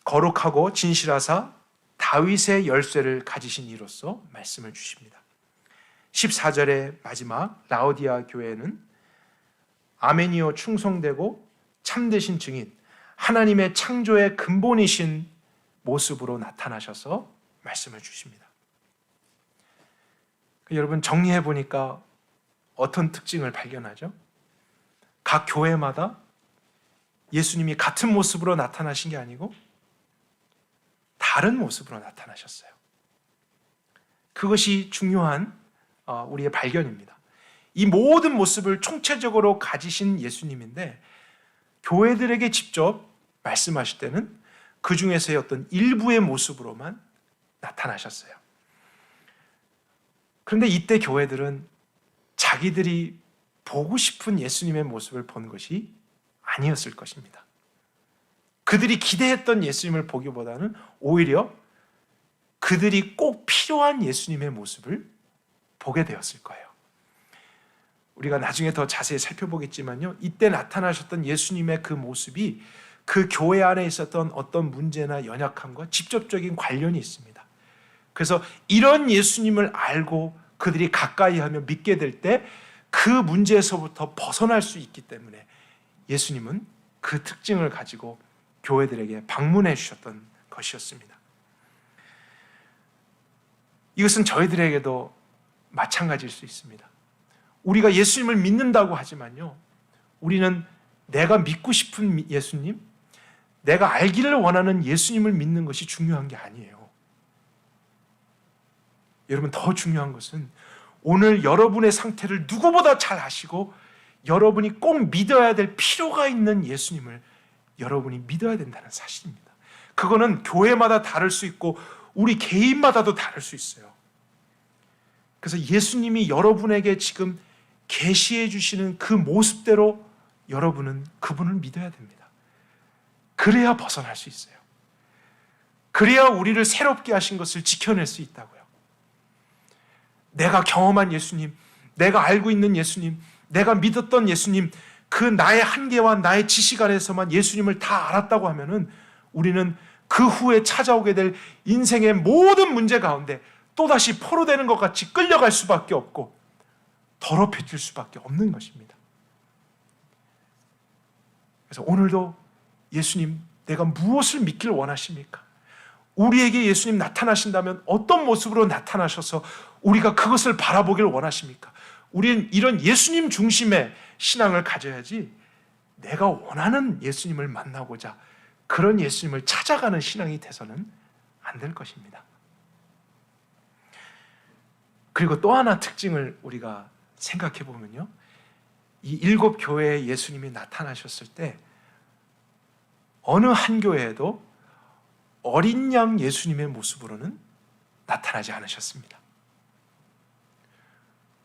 거룩하고 진실하사 다윗의 열쇠를 가지신 이로서 말씀을 주십니다. 14절의 마지막 라오디아 교회는 아멘이요 충성되고 참되신 증인, 하나님의 창조의 근본이신 모습으로 나타나셔서 말씀을 주십니다. 여러분, 정리해 보니까 어떤 특징을 발견하죠? 각 교회마다 예수님이 같은 모습으로 나타나신 게 아니고 다른 모습으로 나타나셨어요. 그것이 중요한 우리의 발견입니다. 이 모든 모습을 총체적으로 가지신 예수님인데 교회들에게 직접 말씀하실 때는 그 중에서의 어떤 일부의 모습으로만 나타나셨어요. 그런데 이때 교회들은 자기들이 보고 싶은 예수님의 모습을 본 것이 아니었을 것입니다. 그들이 기대했던 예수님을 보기보다는 오히려 그들이 꼭 필요한 예수님의 모습을 보게 되었을 거예요. 우리가 나중에 더 자세히 살펴보겠지만요, 이때 나타나셨던 예수님의 그 모습이 그 교회 안에 있었던 어떤 문제나 연약함과 직접적인 관련이 있습니다. 그래서 이런 예수님을 알고 그들이 가까이 하며 믿게 될 때 그 문제에서부터 벗어날 수 있기 때문에 예수님은 그 특징을 가지고 교회들에게 방문해 주셨던 것이었습니다. 이것은 저희들에게도 마찬가지일 수 있습니다. 우리가 예수님을 믿는다고 하지만요, 우리는 내가 믿고 싶은 예수님, 내가 알기를 원하는 예수님을 믿는 것이 중요한 게 아니에요. 여러분, 더 중요한 것은 오늘 여러분의 상태를 누구보다 잘 아시고 여러분이 꼭 믿어야 될 필요가 있는 예수님을 여러분이 믿어야 된다는 사실입니다. 그거는 교회마다 다를 수 있고 우리 개인마다도 다를 수 있어요. 그래서 예수님이 여러분에게 지금 계시해 주시는 그 모습대로 여러분은 그분을 믿어야 됩니다. 그래야 벗어날 수 있어요. 그래야 우리를 새롭게 하신 것을 지켜낼 수 있다고요. 내가 경험한 예수님, 내가 알고 있는 예수님, 내가 믿었던 예수님, 그 나의 한계와 나의 지식 안에서만 예수님을 다 알았다고 하면은 우리는 그 후에 찾아오게 될 인생의 모든 문제 가운데 또다시 포로되는 것 같이 끌려갈 수밖에 없고 더럽혀질 수밖에 없는 것입니다. 그래서 오늘도 예수님, 내가 무엇을 믿기를 원하십니까? 우리에게 예수님 나타나신다면 어떤 모습으로 나타나셔서 우리가 그것을 바라보길 원하십니까? 우리는 이런 예수님 중심의 신앙을 가져야지 내가 원하는 예수님을 만나고자 그런 예수님을 찾아가는 신앙이 돼서는 안 될 것입니다. 그리고 또 하나 특징을 우리가 생각해 보면요, 이 7 교회에 예수님이 나타나셨을 때 어느 한 교회에도 어린 양 예수님의 모습으로는 나타나지 않으셨습니다.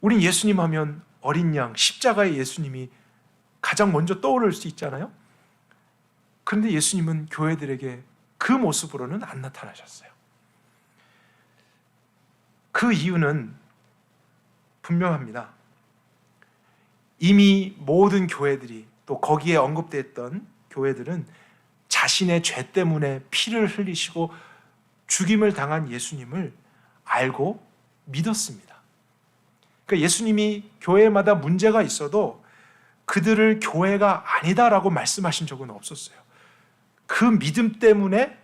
우린 예수님 하면 어린 양, 십자가의 예수님이 가장 먼저 떠오를 수 있잖아요. 그런데 예수님은 교회들에게 그 모습으로는 안 나타나셨어요. 그 이유는 분명합니다. 이미 모든 교회들이, 또 거기에 언급됐던 교회들은 자신의 죄 때문에 피를 흘리시고 죽임을 당한 예수님을 알고 믿었습니다. 그러니까 예수님이 교회마다 문제가 있어도 그들을 교회가 아니다라고 말씀하신 적은 없었어요. 그 믿음 때문에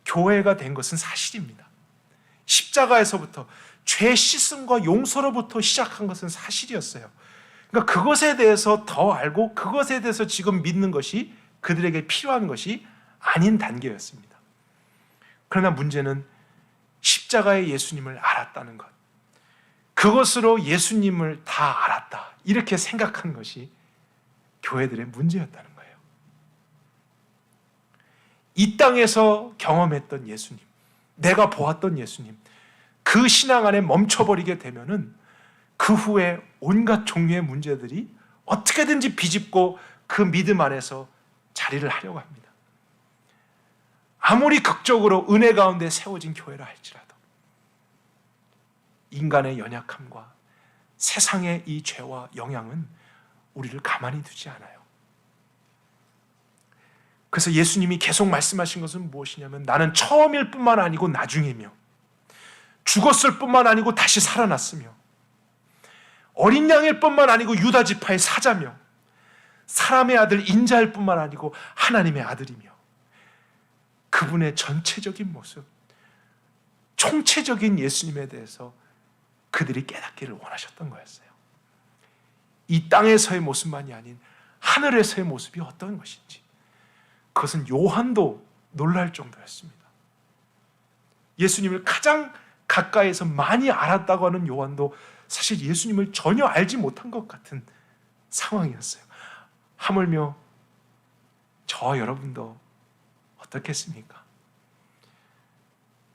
교회가 된 것은 사실입니다. 십자가에서부터 죄 씻음과 용서로부터 시작한 것은 사실이었어요. 그러니까 그것에 대해서 더 알고 그것에 대해서 지금 믿는 것이 그들에게 필요한 것이 아닌 단계였습니다. 그러나 문제는 십자가의 예수님을 알았다는 것, 그것으로 예수님을 다 알았다, 이렇게 생각한 것이 교회들의 문제였다는 거예요. 이 땅에서 경험했던 예수님, 내가 보았던 예수님, 그 신앙 안에 멈춰버리게 되면은 그 후에 온갖 종류의 문제들이 어떻게든지 비집고 그 믿음 안에서 자리를 하려고 합니다. 아무리 극적으로 은혜 가운데 세워진 교회라 할지라도 인간의 연약함과 세상의 이 죄와 영향은 우리를 가만히 두지 않아요. 그래서 예수님이 계속 말씀하신 것은 무엇이냐면, 나는 처음일 뿐만 아니고 나중이며 죽었을 뿐만 아니고 다시 살아났으며 어린 양일 뿐만 아니고 유다 지파의 사자며 사람의 아들 인자일 뿐만 아니고 하나님의 아들이며, 그분의 전체적인 모습, 총체적인 예수님에 대해서 그들이 깨닫기를 원하셨던 거였어요. 이 땅에서의 모습만이 아닌 하늘에서의 모습이 어떤 것인지, 그것은 요한도 놀랄 정도였습니다. 예수님을 가장 가까이에서 많이 알았다고 하는 요한도 사실 예수님을 전혀 알지 못한 것 같은 상황이었어요. 하물며 저와 여러분도 어떻겠습니까?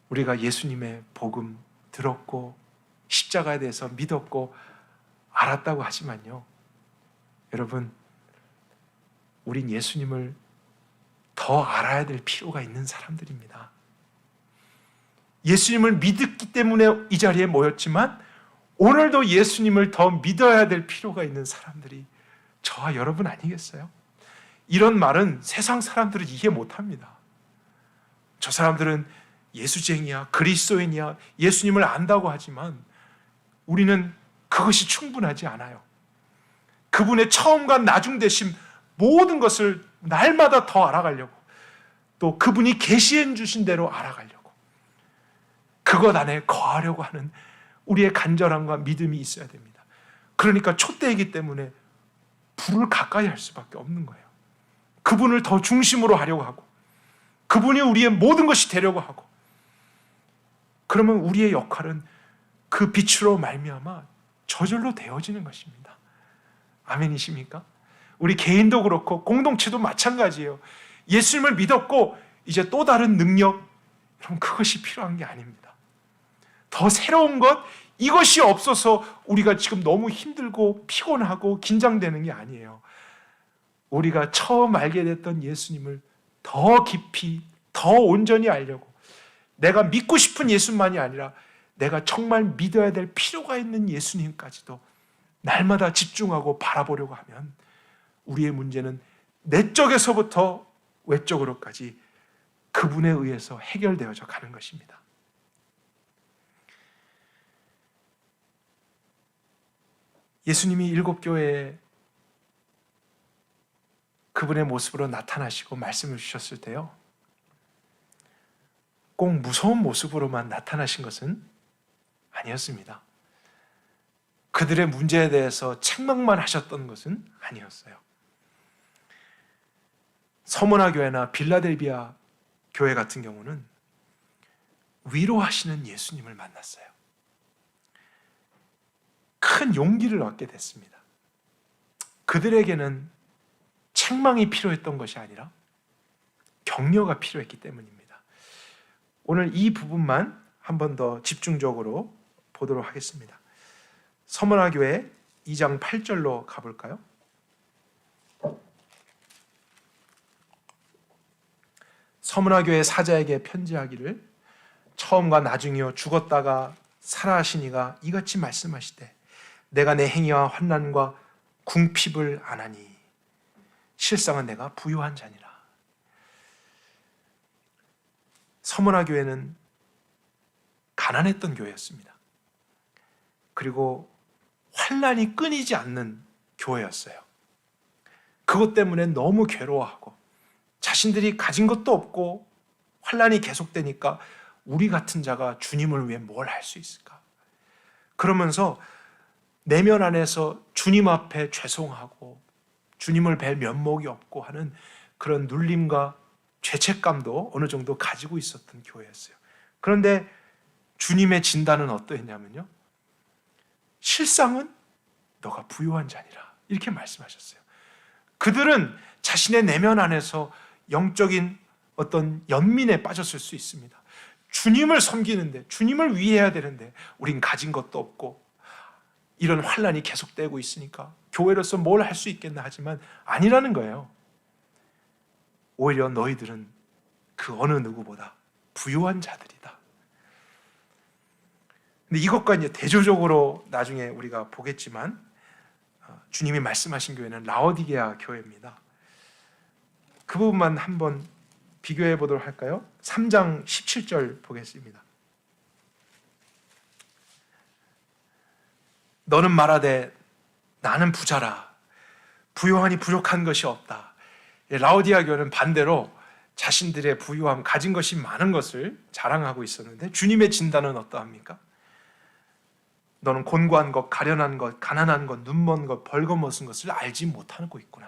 우리가 예수님의 복음 들었고 십자가에 대해서 믿었고 알았다고 하지만요, 여러분, 우린 예수님을 더 알아야 될 필요가 있는 사람들입니다. 예수님을 믿었기 때문에 이 자리에 모였지만 오늘도 예수님을 더 믿어야 될 필요가 있는 사람들이 저와 여러분 아니겠어요? 이런 말은 세상 사람들은 이해 못합니다. 저 사람들은 예수쟁이야, 그리스도인이야, 예수님을 안다고 하지만 우리는 그것이 충분하지 않아요. 그분의 처음과 나중 되심 모든 것을 날마다 더 알아가려고, 또 그분이 계시해 주신 대로 알아가려고, 그것 안에 거하려고 하는 우리의 간절함과 믿음이 있어야 됩니다. 그러니까 촛대이기 때문에 불을 가까이 할 수밖에 없는 거예요. 그분을 더 중심으로 하려고 하고, 그분이 우리의 모든 것이 되려고 하고, 그러면 우리의 역할은 그 빛으로 말미암아 저절로 되어지는 것입니다. 아멘이십니까? 우리 개인도 그렇고 공동체도 마찬가지예요. 예수님을 믿었고 이제 또 다른 능력, 여러분, 그것이 필요한 게 아닙니다. 더 새로운 것, 이것이 없어서 우리가 지금 너무 힘들고 피곤하고 긴장되는 게 아니에요. 우리가 처음 알게 됐던 예수님을 더 깊이, 더 온전히 알려고, 내가 믿고 싶은 예수만이 아니라 내가 정말 믿어야 될 필요가 있는 예수님까지도 날마다 집중하고 바라보려고 하면 우리의 문제는 내적에서부터 외적으로까지 그분에 의해서 해결되어져 가는 것입니다. 예수님이 7교회에 그분의 모습으로 나타나시고 말씀을 주셨을 때요, 꼭 무서운 모습으로만 나타나신 것은 아니었습니다. 그들의 문제에 대해서 책망만 하셨던 것은 아니었어요. 서머나 교회나 빌라델비아 교회 같은 경우는 위로하시는 예수님을 만났어요. 큰 용기를 얻게 됐습니다. 그들에게는 책망이 필요했던 것이 아니라 격려가 필요했기 때문입니다. 오늘 이 부분만 한 번 더 집중적으로 보도록 하겠습니다. 서머나 교회 2장 8절로 가볼까요? 서머나 교회 사자에게 편지하기를, 처음과 나중이요 죽었다가 살아하시니가 이같이 말씀하시되, 내가 내 행위와 환난과 궁핍을 안하니 실상은 내가 부유한 자니라. 서머나 교회는 가난했던 교회였습니다. 그리고 환난이 끊이지 않는 교회였어요. 그것 때문에 너무 괴로워하고 자신들이 가진 것도 없고 환난이 계속되니까 우리 같은 자가 주님을 위해 뭘 할 수 있을까? 그러면서 내면 안에서 주님 앞에 죄송하고 주님을 뵐 면목이 없고 하는 그런 눌림과 죄책감도 어느 정도 가지고 있었던 교회였어요. 그런데 주님의 진단은 어떠했냐면요, 실상은 너가 부유한 자니라, 이렇게 말씀하셨어요. 그들은 자신의 내면 안에서 영적인 어떤 연민에 빠졌을 수 있습니다. 주님을 섬기는데, 주님을 위해야 되는데 우린 가진 것도 없고 이런 환난이 계속되고 있으니까 교회로서 뭘 할 수 있겠나 하지만 아니라는 거예요. 오히려 너희들은 그 어느 누구보다 부유한 자들이다. 근데 이것과 이제 대조적으로 나중에 우리가 보겠지만 주님이 말씀하신 교회는 라오디게아 교회입니다. 그 부분만 한번 비교해 보도록 할까요? 3장 17절 보겠습니다. 너는 말하되 나는 부자라, 부요하니 부족한 것이 없다. 라오디게아 교회는 반대로 자신들의 부유함, 가진 것이 많은 것을 자랑하고 있었는데 주님의 진단은 어떠합니까? 너는 곤고한 것, 가련한 것, 가난한 것, 눈먼 것, 벌거벗은 것을 알지 못하고 있구나.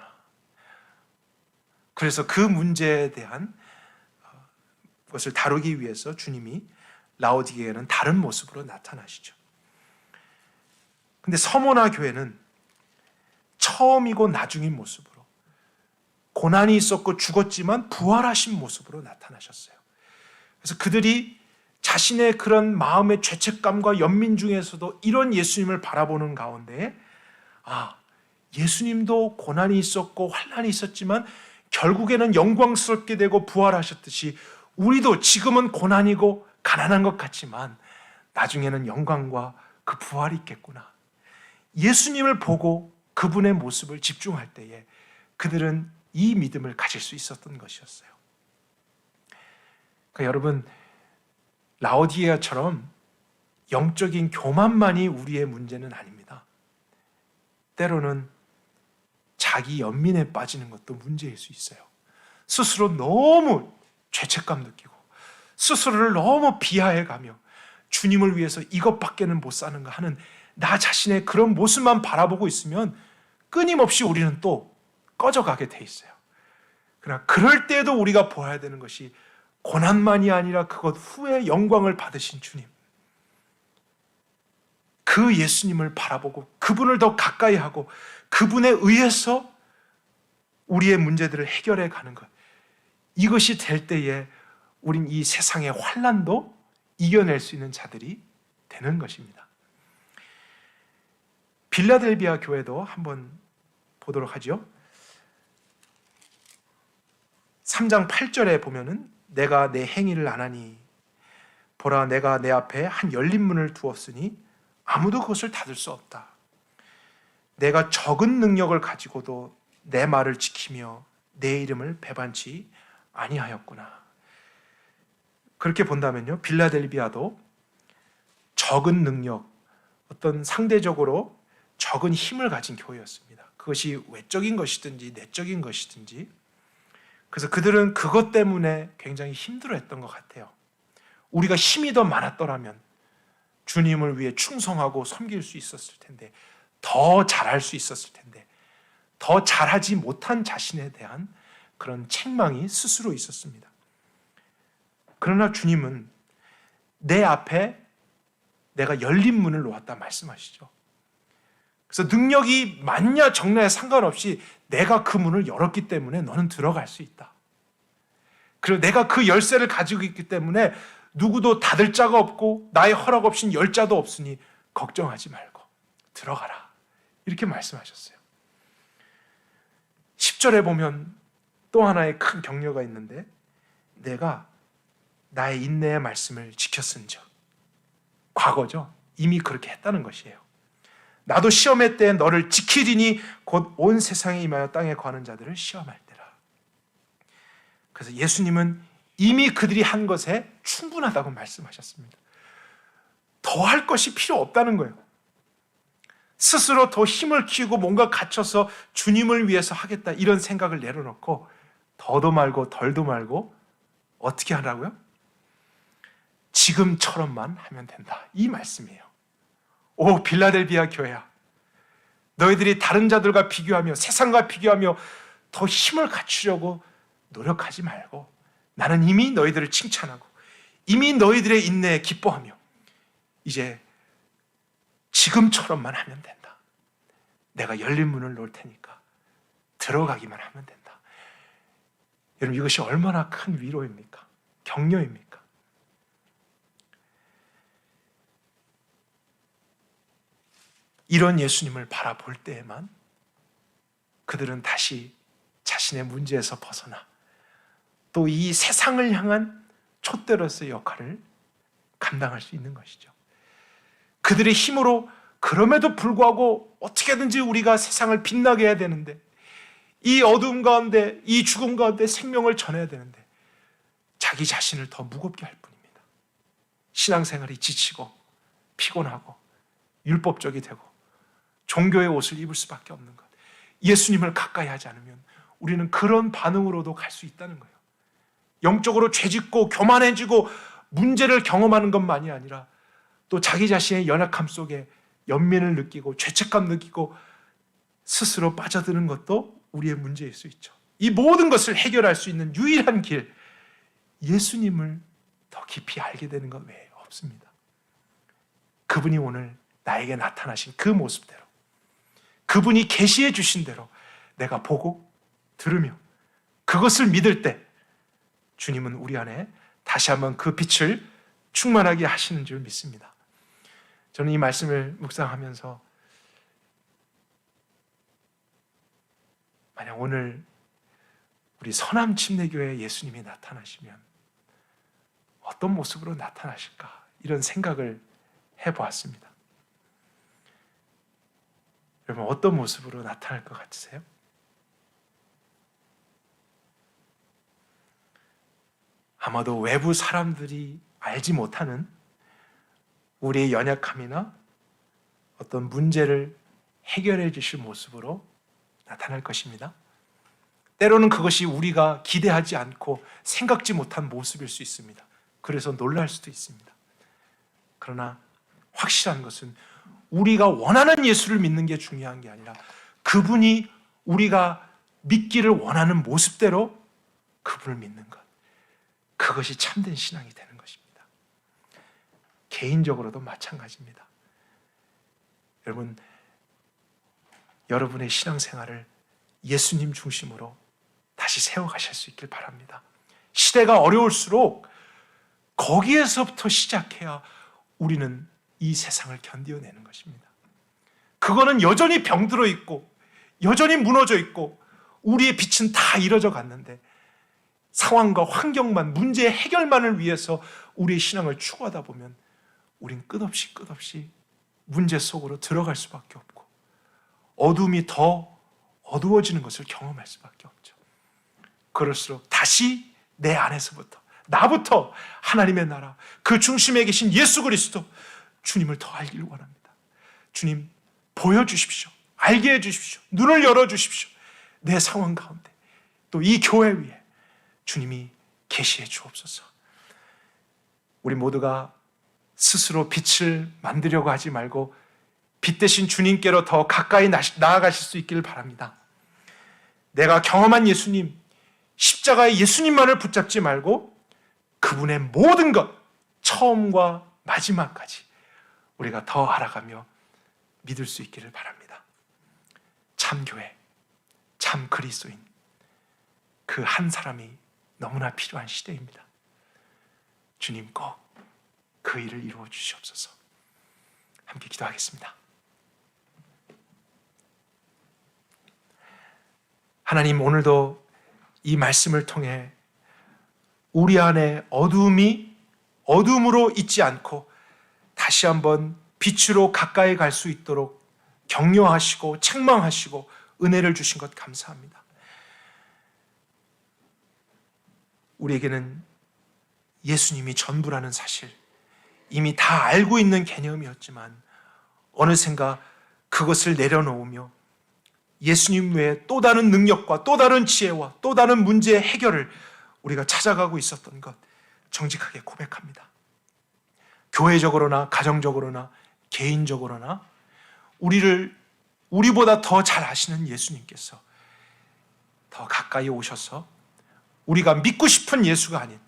그래서 그 문제에 대한 것을 다루기 위해서 주님이 라오디게아는 다른 모습으로 나타나시죠. 근데 서모나 교회는 처음이고 나중인 모습으로, 고난이 있었고 죽었지만 부활하신 모습으로 나타나셨어요. 그래서 그들이 자신의 그런 마음의 죄책감과 연민 중에서도 이런 예수님을 바라보는 가운데, 예수님도 고난이 있었고 환난이 있었지만 결국에는 영광스럽게 되고 부활하셨듯이 우리도 지금은 고난이고 가난한 것 같지만 나중에는 영광과 그 부활이 있겠구나. 예수님을 보고 그분의 모습을 집중할 때에 그들은 이 믿음을 가질 수 있었던 것이었어요. 그러니까 여러분, 라오디게아처럼 영적인 교만만이 우리의 문제는 아닙니다. 때로는 자기 연민에 빠지는 것도 문제일 수 있어요. 스스로 너무 죄책감 느끼고 스스로를 너무 비하해가며 주님을 위해서 이것밖에는 못 사는가 하는 나 자신의 그런 모습만 바라보고 있으면 끊임없이 우리는 또 꺼져가게 돼 있어요. 그러나 그럴 때에도 우리가 보아야 되는 것이 고난만이 아니라 그것 후에 영광을 받으신 주님, 그 예수님을 바라보고 그분을 더 가까이 하고 그분에 의해서 우리의 문제들을 해결해 가는 것, 이것이 될 때에 우린 이 세상의 환난도 이겨낼 수 있는 자들이 되는 것입니다. 빌라델비아 교회도 한번 보도록 하죠. 3장 8절에 보면은 내가 내 행위를 안 하니 보라 내가 내 앞에 한 열린 문을 두었으니 아무도 그것을 닫을 수 없다. 내가 적은 능력을 가지고도 내 말을 지키며 내 이름을 배반치 아니하였구나. 그렇게 본다면요, 빌라델비아도 적은 능력, 어떤 상대적으로 적은 힘을 가진 교회였습니다. 그것이 외적인 것이든지 내적인 것이든지. 그래서 그들은 그것 때문에 굉장히 힘들어했던 것 같아요. 우리가 힘이 더 많았더라면 주님을 위해 충성하고 섬길 수 있었을 텐데, 더 잘할 수 있었을 텐데, 더 잘하지 못한 자신에 대한 그런 책망이 스스로 있었습니다. 그러나 주님은 내 앞에 내가 열린 문을 놓았다 말씀하시죠. 그래서 능력이 많냐 적냐에 상관없이 내가 그 문을 열었기 때문에 너는 들어갈 수 있다. 그리고 내가 그 열쇠를 가지고 있기 때문에 누구도 닫을 자가 없고 나의 허락 없이는 열 자도 없으니 걱정하지 말고 들어가라. 이렇게 말씀하셨어요. 10절에 보면 또 하나의 큰 격려가 있는데, 내가 나의 인내의 말씀을 지켰은즉, 과거죠. 이미 그렇게 했다는 것이에요. 나도 시험의 때에 너를 지키리니 곧 온 세상에 임하여 땅에 거하는 자들을 시험할 때라. 그래서 예수님은 이미 그들이 한 것에 충분하다고 말씀하셨습니다. 더 할 것이 필요 없다는 거예요. 스스로 더 힘을 키우고 뭔가 갖춰서 주님을 위해서 하겠다 이런 생각을 내려놓고 더도 말고 덜도 말고 어떻게 하라고요? 지금처럼만 하면 된다. 이 말씀이에요. 오 빌라델비아 교회야, 너희들이 다른 자들과 비교하며 세상과 비교하며 더 힘을 갖추려고 노력하지 말고 나는 이미 너희들을 칭찬하고 이미 너희들의 인내에 기뻐하며 이제 지금처럼만 하면 된다. 내가 열린 문을 놓을 테니까 들어가기만 하면 된다. 여러분, 이것이 얼마나 큰 위로입니까? 격려입니까? 이런 예수님을 바라볼 때에만 그들은 다시 자신의 문제에서 벗어나 또 이 세상을 향한 촛대로서의 역할을 감당할 수 있는 것이죠. 그들의 힘으로 그럼에도 불구하고 어떻게든지 우리가 세상을 빛나게 해야 되는데, 이 어두움 가운데, 이 죽음 가운데 생명을 전해야 되는데 자기 자신을 더 무겁게 할 뿐입니다. 신앙생활이 지치고 피곤하고 율법적이 되고 종교의 옷을 입을 수밖에 없는 것. 예수님을 가까이 하지 않으면 우리는 그런 반응으로도 갈 수 있다는 거예요. 영적으로 죄짓고 교만해지고 문제를 경험하는 것만이 아니라 또 자기 자신의 연약함 속에 연민을 느끼고 죄책감 느끼고 스스로 빠져드는 것도 우리의 문제일 수 있죠. 이 모든 것을 해결할 수 있는 유일한 길, 예수님을 더 깊이 알게 되는 것 외에 없습니다. 그분이 오늘 나에게 나타나신 그 모습대로, 그분이 계시해 주신 대로 내가 보고 들으며 그것을 믿을 때 주님은 우리 안에 다시 한번 그 빛을 충만하게 하시는 줄 믿습니다. 저는 이 말씀을 묵상하면서 만약 오늘 우리 서남 침례교회에 예수님이 나타나시면 어떤 모습으로 나타나실까, 이런 생각을 해보았습니다. 여러분, 어떤 모습으로 나타날 것 같으세요? 아마도 외부 사람들이 알지 못하는 우리의 연약함이나 어떤 문제를 해결해 주실 모습으로 나타날 것입니다. 때로는 그것이 우리가 기대하지 않고 생각지 못한 모습일 수 있습니다. 그래서 놀랄 수도 있습니다. 그러나 확실한 것은 우리가 원하는 예수를 믿는 게 중요한 게 아니라 그분이 우리가 믿기를 원하는 모습대로 그분을 믿는 것, 그것이 참된 신앙이 되는 것입니다. 개인적으로도 마찬가지입니다. 여러분, 여러분의 신앙생활을 예수님 중심으로 다시 세워가실 수 있길 바랍니다. 시대가 어려울수록 거기에서부터 시작해야 우리는 이 세상을 견디어내는 것입니다. 그거는 여전히 병들어 있고 여전히 무너져 있고 우리의 빛은 다 잃어져 갔는데 상황과 환경만, 문제의 해결만을 위해서 우리의 신앙을 추구하다 보면 우린 끝없이 문제 속으로 들어갈 수밖에 없고 어둠이 더 어두워지는 것을 경험할 수밖에 없죠. 그럴수록 다시 내 안에서부터, 나부터 하나님의 나라, 그 중심에 계신 예수 그리스도, 주님을 더 알기를 원합니다. 주님, 보여주십시오. 알게 해주십시오. 눈을 열어주십시오. 내 상황 가운데, 또 이 교회 위에 주님이 계시해 주옵소서. 우리 모두가 스스로 빛을 만들려고 하지 말고 빛 대신 주님께로 더 가까이 나아가실 수 있기를 바랍니다. 내가 경험한 예수님, 십자가의 예수님만을 붙잡지 말고 그분의 모든 것, 처음과 마지막까지 우리가 더 알아가며 믿을 수 있기를 바랍니다. 참 교회, 참 그리스도인, 그 한 사람이 너무나 필요한 시대입니다. 주님 꼭 그 일을 이루어 주시옵소서. 함께 기도하겠습니다. 하나님, 오늘도 이 말씀을 통해 우리 안에 어둠으로 있지 않고 다시 한번 빛으로 가까이 갈 수 있도록 격려하시고 책망하시고 은혜를 주신 것 감사합니다. 우리에게는 예수님이 전부라는 사실, 이미 다 알고 있는 개념이었지만 어느샌가 그것을 내려놓으며 예수님 외에 또 다른 능력과 또 다른 지혜와 또 다른 문제의 해결을 우리가 찾아가고 있었던 것 정직하게 고백합니다. 교회적으로나 가정적으로나 개인적으로나 우리보다 더 잘 아시는 예수님께서 더 가까이 오셔서 우리가 믿고 싶은 예수가 아닌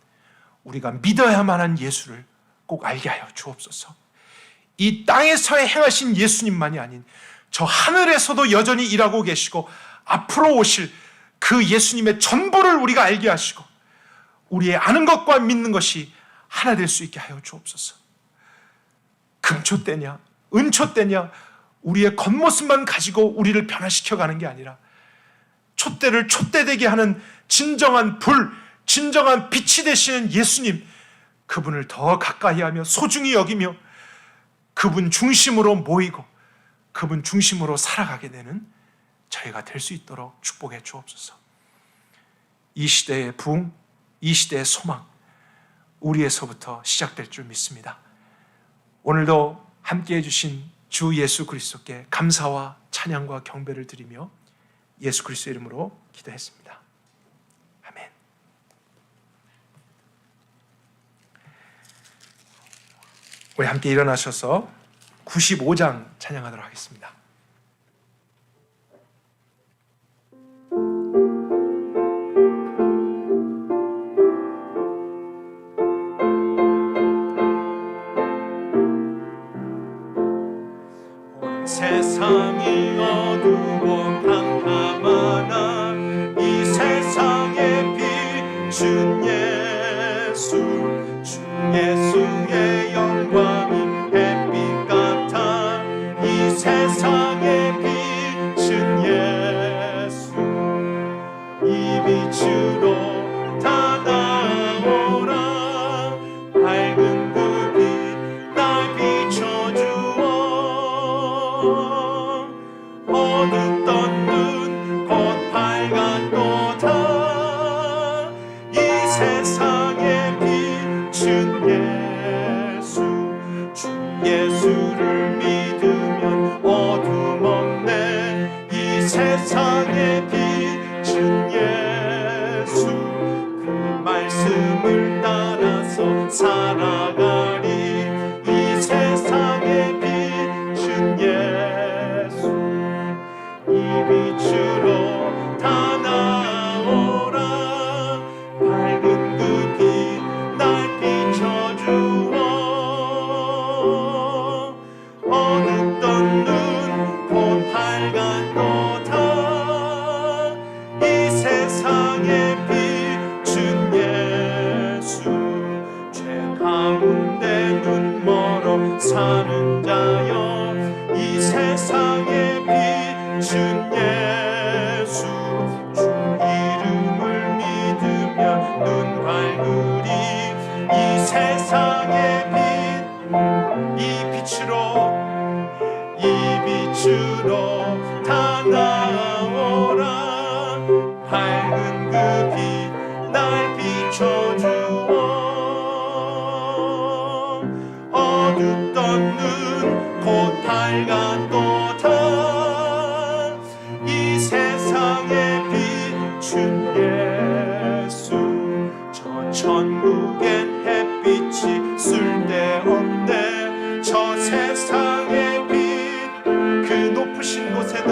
우리가 믿어야만 한 예수를 꼭 알게 하여 주옵소서. 이 땅에서 행하신 예수님만이 아닌 저 하늘에서도 여전히 일하고 계시고 앞으로 오실 그 예수님의 전부를 우리가 알게 하시고 우리의 아는 것과 믿는 것이 하나 될 수 있게 하여 주옵소서. 금초 때냐 은초 때냐 우리의 겉모습만 가지고 우리를 변화시켜가는 게 아니라 촛대를 촛대되게 하는 진정한 불, 진정한 빛이 되시는 예수님, 그분을 더 가까이 하며 소중히 여기며 그분 중심으로 모이고 그분 중심으로 살아가게 되는 저희가 될 수 있도록 축복해 주옵소서. 이 시대의 부흥, 이 시대의 소망, 우리에서부터 시작될 줄 믿습니다. 오늘도 함께해 주신 주 예수 그리스도께 감사와 찬양과 경배를 드리며 예수 그리스도 이름으로 기도했습니다. 아멘. 우리 함께 일어나셔서 95장 찬양하도록 하겠습니다. 세상이 어두워 캄캄하나 이 세상에 비춘 예수 주 예수의 영광이 햇빛 같아 이 세상에 비춘 예수 이 빛으로 다 나오라 밝은 그 빛 날 비춰주어 어둡던 눈 곧 밝았도다 이 세상에 비춘 예수 주 예수를 믿으면 어둠 없네 이 세상에 비춘 예수 그 말씀을 따라서 살아가리 이 세상에 비춘 예수 이 빛으로 다 나오라 밝은 그 빛 날 비춰주어 어둡던 눈 곧 밝았도다 이 세상에 비춘 예수 죄 가운데 눈 멀어 사는 자여 이 세상에 비춘 예수 주 이름을 믿으면 눈 밝으리 이 세상에 이 빛으로 다 나오라 밝은 그 빛 날 비춰주어 어둡던 눈 곧 밝았도다 이 세상에 비춘 예수 저 천국엔 햇빛이 쓸데없네 저 세상의 빛 그 높으신 곳에도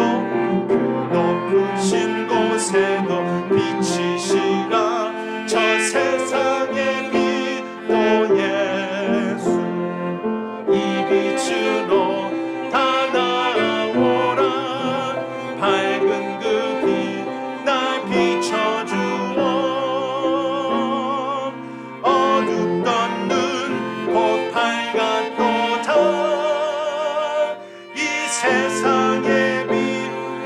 비치시라 저 세상의 빛 또 예수 이 빛으로 다 나오라 밝은 그 빛 날 비춰주어 어둡던 눈 곧 밝았도다 이 세상의 빛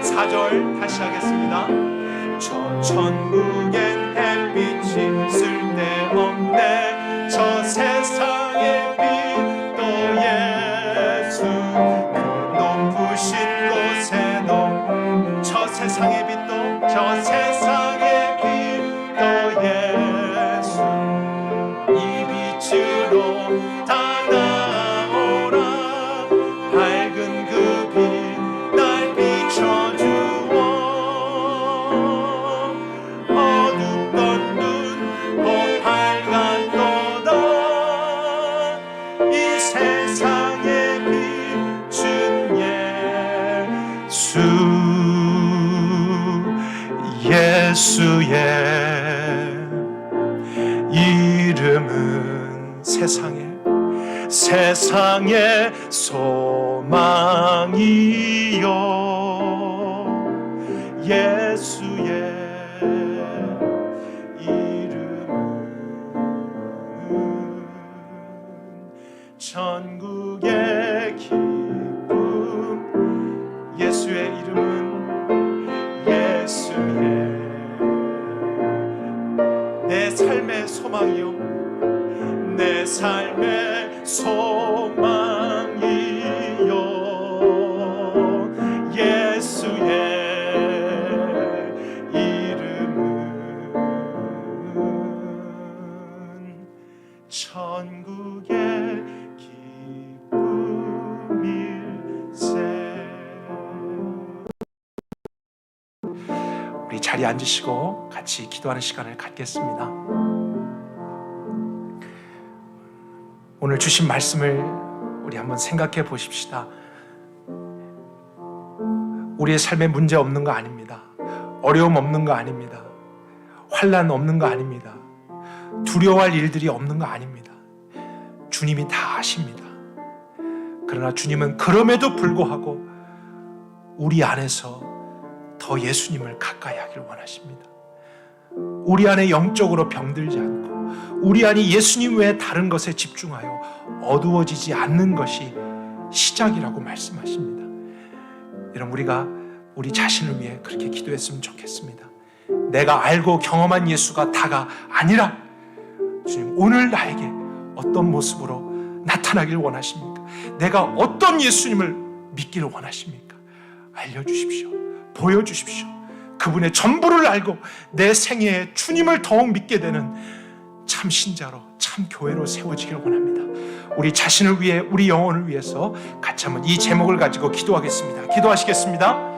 4절 다시 하겠습니다 저 천국엔 햇빛이 쓸데없네 저 세상의 빛 또 예수 그 높으신 곳에도 저 세상의 빛도 저 세상의 빛 또 예수 이 빛으로 다 나오라 밝은 그 빛 날 비춰주어 어둡던 눈 곧 밝았도다 이 세상에 비춘 예수 예수의 이름은 세상의 소망이요 예수의 이름은 천국의 기쁨 예수의 이름은 예수의 내 삶의 소망이요 내 삶의 소망이요 예수의 이름은 천국의 기쁨일세 우리 자리에 앉으시고 같이 기도하는 시간을 갖겠습니다. 오늘 주신 말씀을 우리 한번 생각해 보십시다. 우리의 삶에 문제 없는 거 아닙니다. 어려움 없는 거 아닙니다. 환난 없는 거 아닙니다. 두려워할 일들이 없는 거 아닙니다. 주님이 다 아십니다. 그러나 주님은 그럼에도 불구하고 우리 안에서 더 예수님을 가까이 하길 원하십니다. 우리 안에 영적으로 병들지 않고 우리 안이 예수님 외에 다른 것에 집중하여 어두워지지 않는 것이 시작이라고 말씀하십니다. 여러분, 우리가 우리 자신을 위해 그렇게 기도했으면 좋겠습니다. 내가 알고 경험한 예수가 다가 아니라 주님, 오늘 나에게 어떤 모습으로 나타나길 원하십니까? 내가 어떤 예수님을 믿기를 원하십니까? 알려주십시오. 보여주십시오. 그분의 전부를 알고 내 생애에 주님을 더욱 믿게 되는 참 신자로, 참 교회로 세워지길 원합니다. 우리 자신을 위해, 우리 영혼을 위해서 같이 한번 이 제목을 가지고 기도하겠습니다. 기도하시겠습니다.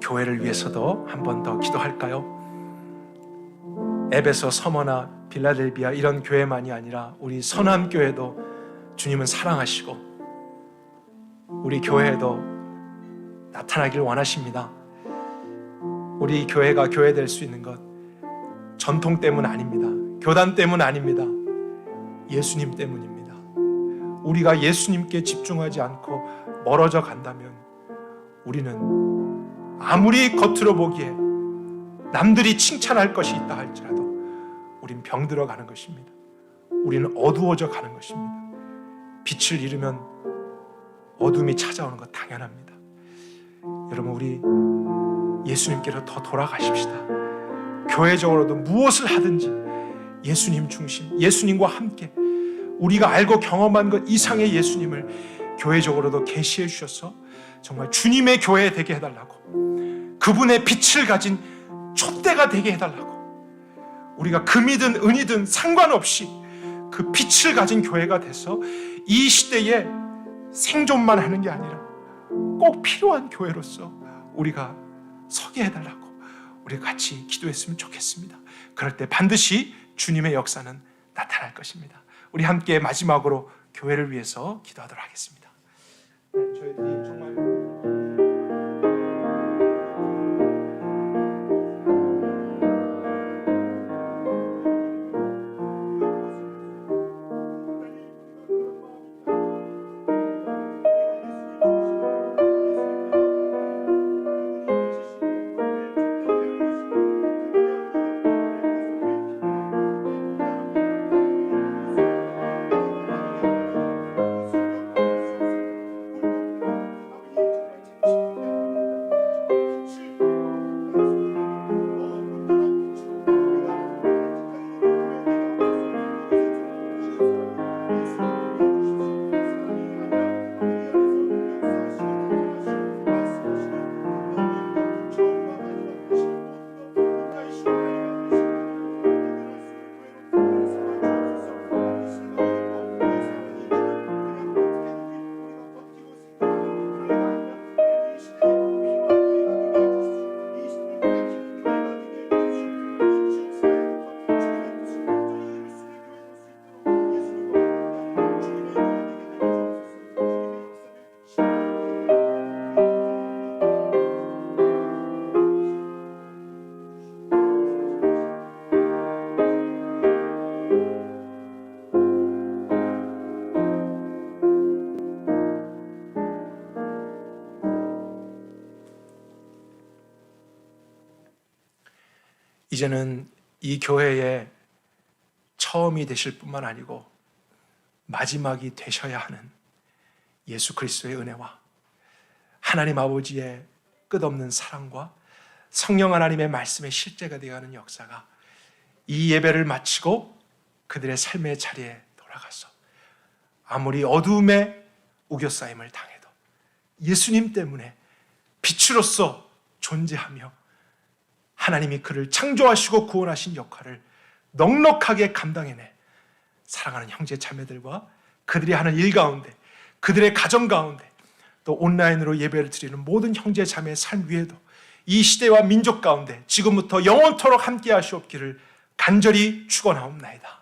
교회를 위해서도 한 번 더 기도할까요? 에베소, 서머나 빌라델비아 이런 교회만이 아니라 우리 선함교회도 주님은 사랑하시고 우리 교회에도 나타나길 원하십니다. 우리 교회가 교회 될 수 있는 것 전통 때문 아닙니다. 교단 때문 아닙니다. 예수님 때문입니다. 우리가 예수님께 집중하지 않고 멀어져 간다면 우리는 아무리 겉으로 보기에 남들이 칭찬할 것이 있다 할지라도 우린 병들어 가는 것입니다. 우리는 어두워져 가는 것입니다. 빛을 잃으면 어둠이 찾아오는 것 당연합니다. 여러분, 우리 예수님께로 더 돌아가십시다. 교회적으로도 무엇을 하든지 예수님 중심, 예수님과 함께 우리가 알고 경험한 것 이상의 예수님을 교회적으로도 계시해 주셔서 정말 주님의 교회 되게 해달라고, 그분의 빛을 가진 촛대가 되게 해달라고, 우리가 금이든 은이든 상관없이 그 빛을 가진 교회가 돼서 이 시대에 생존만 하는 게 아니라 꼭 필요한 교회로서 우리가 서게 해달라고 우리 같이 기도했으면 좋겠습니다. 그럴 때 반드시 주님의 역사는 나타날 것입니다. 우리 함께 마지막으로 교회를 위해서 기도하도록 하겠습니다. 저희들이 정말 이제는 이 교회의 처음이 되실 뿐만 아니고 마지막이 되셔야 하는 예수 그리스도의 은혜와 하나님 아버지의 끝없는 사랑과 성령 하나님의 말씀의 실제가 되어가는 역사가 이 예배를 마치고 그들의 삶의 자리에 돌아가서 아무리 어두움에 우겨싸임을 당해도 예수님 때문에 빛으로서 존재하며 하나님이 그를 창조하시고 구원하신 역할을 넉넉하게 감당해내 사랑하는 형제 자매들과 그들이 하는 일 가운데, 그들의 가정 가운데, 또 온라인으로 예배를 드리는 모든 형제 자매의 삶 위에도 이 시대와 민족 가운데 지금부터 영원토록 함께 하시옵기를 간절히 축원하옵나이다.